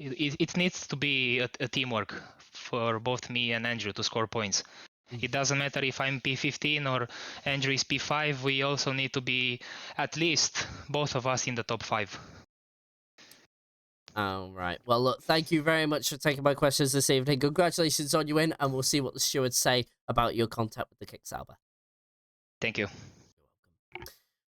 it needs to be a teamwork for both me and Andrew to score points. It doesn't matter if I'm P15 or Andrew is P5. We also need to be at least both of us in the top 5. All right. Well, look, thank you very much for taking my questions this evening. Congratulations on your win, and we'll see what the stewards say about your contact with the Kicksauber. Thank you.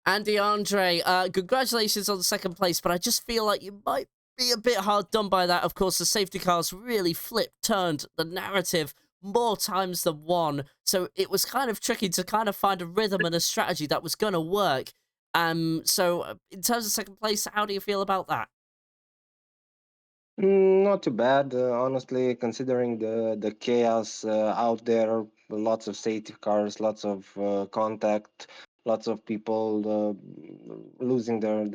Andy Andre, congratulations on the second place, but I just feel like you might be a bit hard done by that. Of course, the safety cars really turned the narrative more times than one, so it was kind of tricky to kind of find a rhythm and a strategy that was going to work. So in terms of second place, how do you feel about that? Not too bad, honestly, considering the chaos out there. Lots of safety cars, lots of contact, lots of people losing their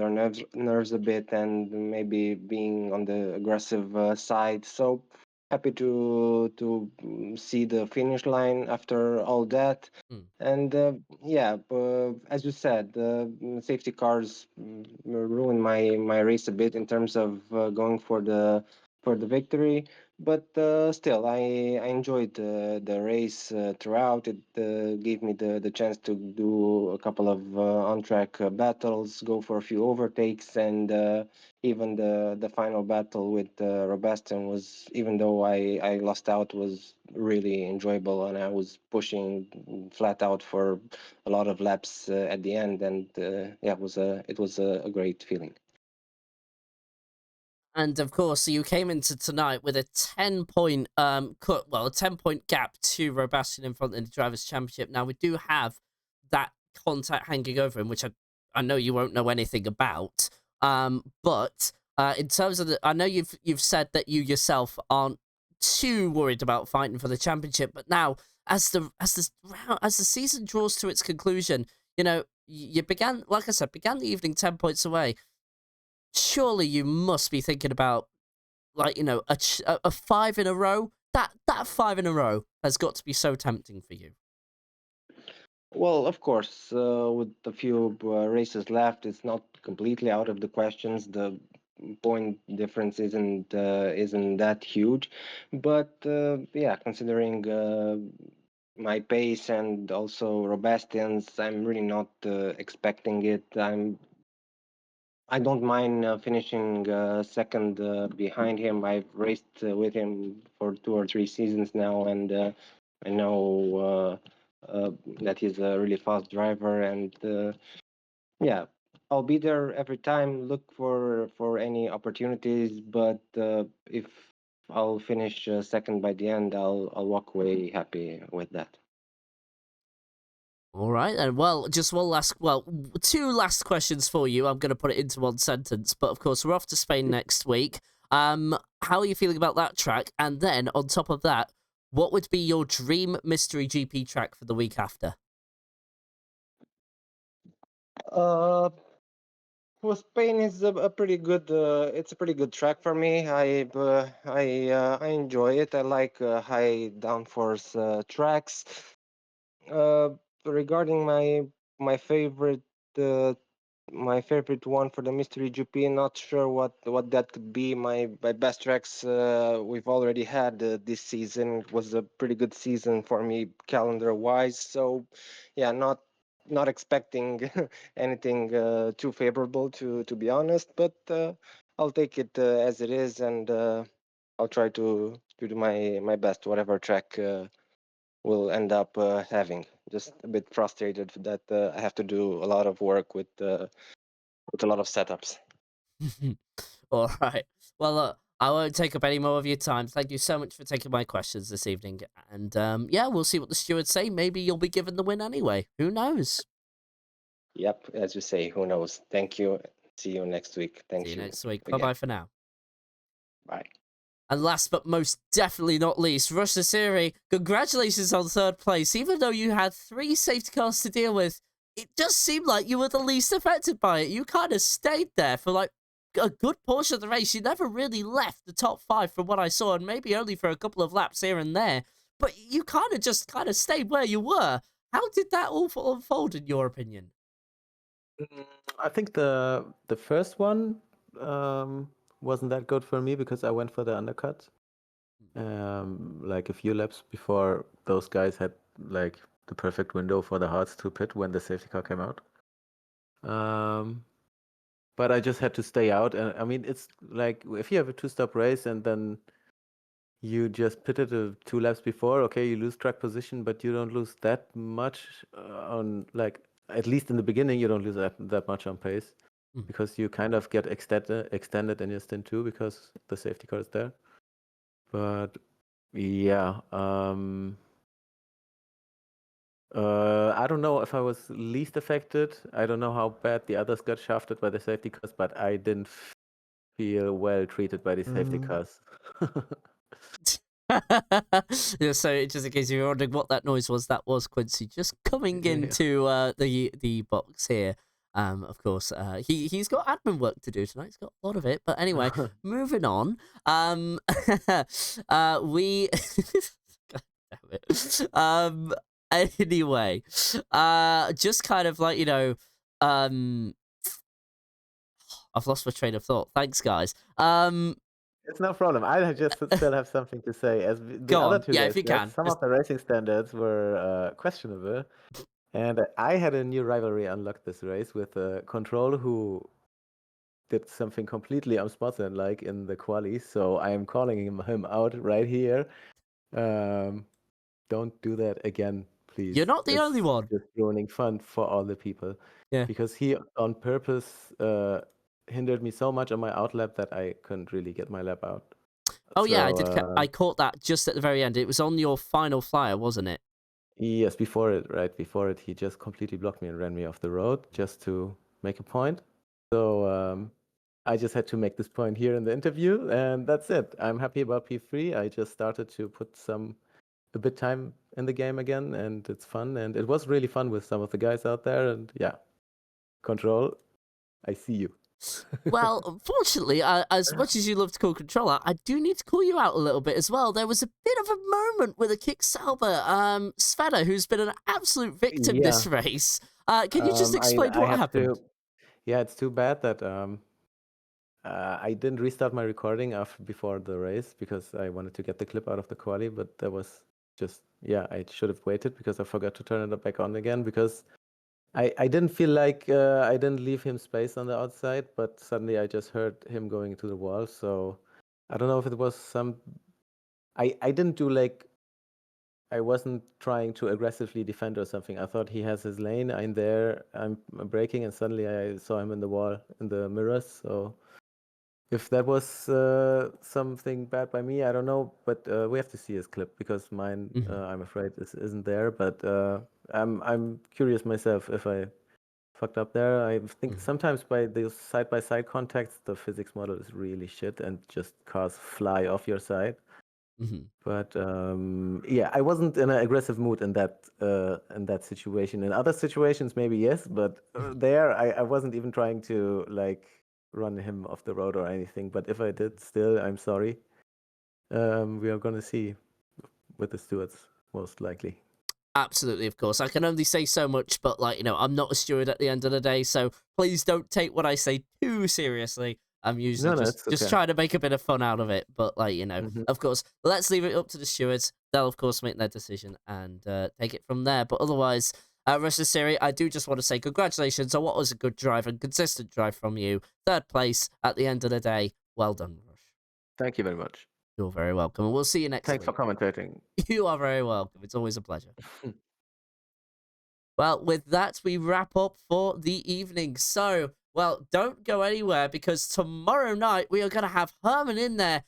nerves a bit, and maybe being on the aggressive side. So happy to see the finish line after all that. Hmm. And yeah, as you said, safety cars ruined my race a bit in terms of going for the victory. But still, I enjoyed the race throughout. It gave me the chance to do a couple of on track battles, go for a few overtakes, and even the final battle with Robeston was, even though I lost out, was really enjoyable, and I was pushing flat out for a lot of laps at the end, and yeah, it was a great feeling. And of course, you came into tonight with a 10-point cut, well, a 10-point gap to Robastian in front in the Drivers' Championship. Now, we do have that contact hanging over him, which I know you won't know anything about. But in terms of I know you've said that you yourself aren't too worried about fighting for the championship, but now as the season draws to its conclusion, you know, you began, like I said, began the evening 10 points away. Surely you must be thinking about, like, you know, a five in a row. That five in a row has got to be so tempting for you. Well, of course, with a few races left, it's not completely out of the questions. The point difference isn't that huge, but yeah, considering my pace and also Robastian's, I'm really not expecting it. I don't mind finishing second behind him. I've raced with him for 2 or 3 seasons now, and I know that he's a really fast driver. And yeah, I'll be there every time. Look for any opportunities, but if I'll finish second by the end, I'll walk away happy with that. All right, and well, just two last questions for you. I'm going to put it into one sentence, but of course, we're off to Spain next week. How are you feeling about that track? And then on top of that, what would be your dream mystery GP track for the week after? Uh, Well, Spain is a pretty good. It's a pretty good track for me. I enjoy it. I like high downforce tracks. Uh, Regarding my favorite uh, my favorite one for the mystery GP, not sure what that could be. My best tracks we've already had this season. It was a pretty good season for me calendar wise. So yeah, not not expecting anything too favorable, to be honest. But I'll take it as it is, and I'll try to do my best, whatever track will end up having. Just a bit frustrated that I have to do a lot of work with a lot of setups. All right. Well, I won't take up any more of your time. Thank you so much for taking my questions this evening. And yeah, we'll see what the stewards say. Maybe you'll be given the win anyway. Who knows? Yep, as you say, who knows? Thank you. See you next week. See Thank you you next week. Bye again. bye for now. Bye. And last but most definitely not least, Russia Siri, congratulations on third place. Even though you had 3 safety cars to deal with, it just seemed like you were the least affected by it. You kind of stayed there for like a good portion of the race. You never really left the top 5 from what I saw, and maybe only for a couple of laps here and there. But you kind of just stayed where you were. How did that all unfold in your opinion? I think the first one wasn't that good for me because I went for the undercut. Like a few laps before those guys had like the perfect window for the hards to pit when the safety car came out. But I just had to stay out, and I mean it's like if you have a 2-stop race and then you just pitted 2 laps before, okay, you lose track position, but you don't lose that much on like at least in the beginning you don't lose that much on pace because you kind of get extended in your stint too because the safety car is there. But yeah, I don't know if I was least affected. I don't know how bad the others got shafted by the safety cars, but I didn't feel well treated by the safety cars. Yeah, so just in case you're wondering what that noise was, that was Quincy just coming into the box here. Of course, he's got admin work to do tonight. He's got a lot of it. But anyway, moving on. We God damn it. Anyway, just kind of like I've lost my train of thought. Thanks, guys. It's no problem. I just still have something to say. As the Go other on. two Yeah, guys if you said, can. some of the racing standards were questionable. And I had a new rivalry unlocked this race with Control, who did something completely unsportsmanlike in the quali. So I am calling him out right here. Don't do that again, please. You're not the only one. Just ruining fun for all the people. Yeah. Because he on purpose hindered me so much on my outlap that I couldn't really get my lap out. Oh yeah, I So, did. I caught that just at the very end. It was on your final flyer, wasn't it? Yes, right before it, he just completely blocked me and ran me off the road just to make a point. So I just had to make this point here in the interview, and that's it. I'm happy about P3. I just started to put a bit time in the game again, and it's fun. And it was really fun with some of the guys out there. And yeah, Control, I see you. Well, unfortunately, as much as you love to call Controller, I do need to call you out a little bit as well. There was a bit of a moment with a kick Sauber, Sveta, who's been an absolute victim this race. Can you just explain what happened? Yeah, it's too bad that I didn't restart my recording before the race because I wanted to get the clip out of the quali, but there was just, yeah, I should have waited because I forgot to turn it back on again because I didn't feel like I didn't leave him space on the outside, but suddenly I just heard him going to the wall. So I don't know if it was I didn't do like, I wasn't trying to aggressively defend or something. I thought he has his lane. I'm there, I'm braking, and suddenly I saw him in the wall, in the mirrors. So if that was something bad by me, I don't know. But we have to see his clip because mine, I'm afraid, isn't there. But I'm curious myself if I fucked up there. I think sometimes by those side-by-side contacts, the physics model is really shit and just cars fly off your side. But yeah, I wasn't in an aggressive mood in that situation. In other situations, maybe yes, but there I wasn't even trying to like run him off the road or anything. But if I did, still, I'm sorry. We are gonna see with the stewards most likely. Absolutely, of course. I can only say so much, but I'm not a steward at the end of the day, so please don't take what I say too seriously. I'm usually just trying to make a bit of fun out of it, but of course, let's leave it up to the stewards. They'll of course make their decision and take it from there. But otherwise, Russia Siri, I do just want to say congratulations on what was a good drive and consistent drive from you. 3rd place at the end of the day. Well done, Rush. Thank you very much. You're very welcome. And we'll see you next Thanks for week. commentating. You are very welcome. It's always a pleasure. Well, with that, we wrap up for the evening. So, well, don't go anywhere because tomorrow night we are going to have Herman in there.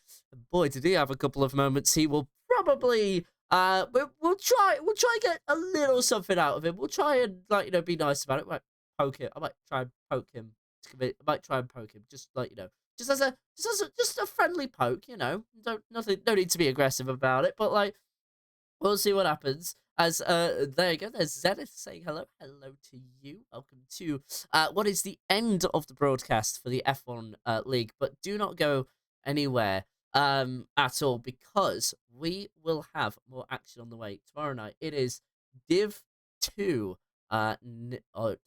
Boy, did he have a couple of moments. He will probably, we'll try and get a little something out of him. We'll try and, like, be nice about it. I might poke him. I might try and poke him. Just like, just as a friendly poke, no need to be aggressive about it, but like, we'll see what happens. As there you go, there's Zenith saying hello to you. Welcome to what is the end of the broadcast for the F1 League, but do not go anywhere at all because we will have more action on the way tomorrow night. It is Div 2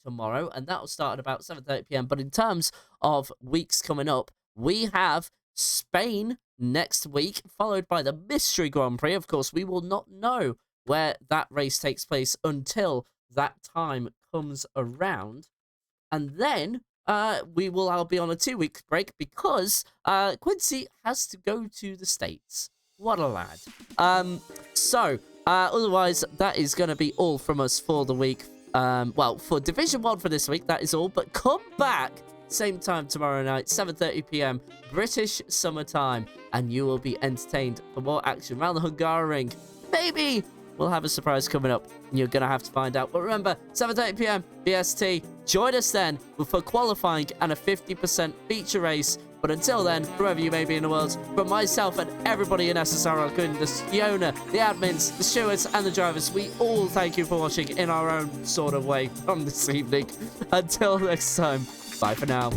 tomorrow, and that will start at about 7:30 p.m. But in terms of weeks coming up, we have Spain next week, followed by the Mystery Grand Prix. Of course, we will not know where that race takes place until that time comes around. And then I'll be on a 2-week break because Quincy has to go to the States. What a lad. Otherwise, that is going to be all from us for the week. Well, for Division 1 for this week, that is all. But come back, same time tomorrow night, 7:30 p.m. British summertime, and you will be entertained for more action around the Hungaroring. Maybe we'll have a surprise coming up, and you're going to have to find out. But remember, 7:30 p.m. BST. Join us then for qualifying and a 50% feature race. But until then, wherever you may be in the world, from myself and everybody in SSRL, including the owner, the admins, the stewards, and the drivers, we all thank you for watching in our own sort of way from this evening. Until next time, bye for now.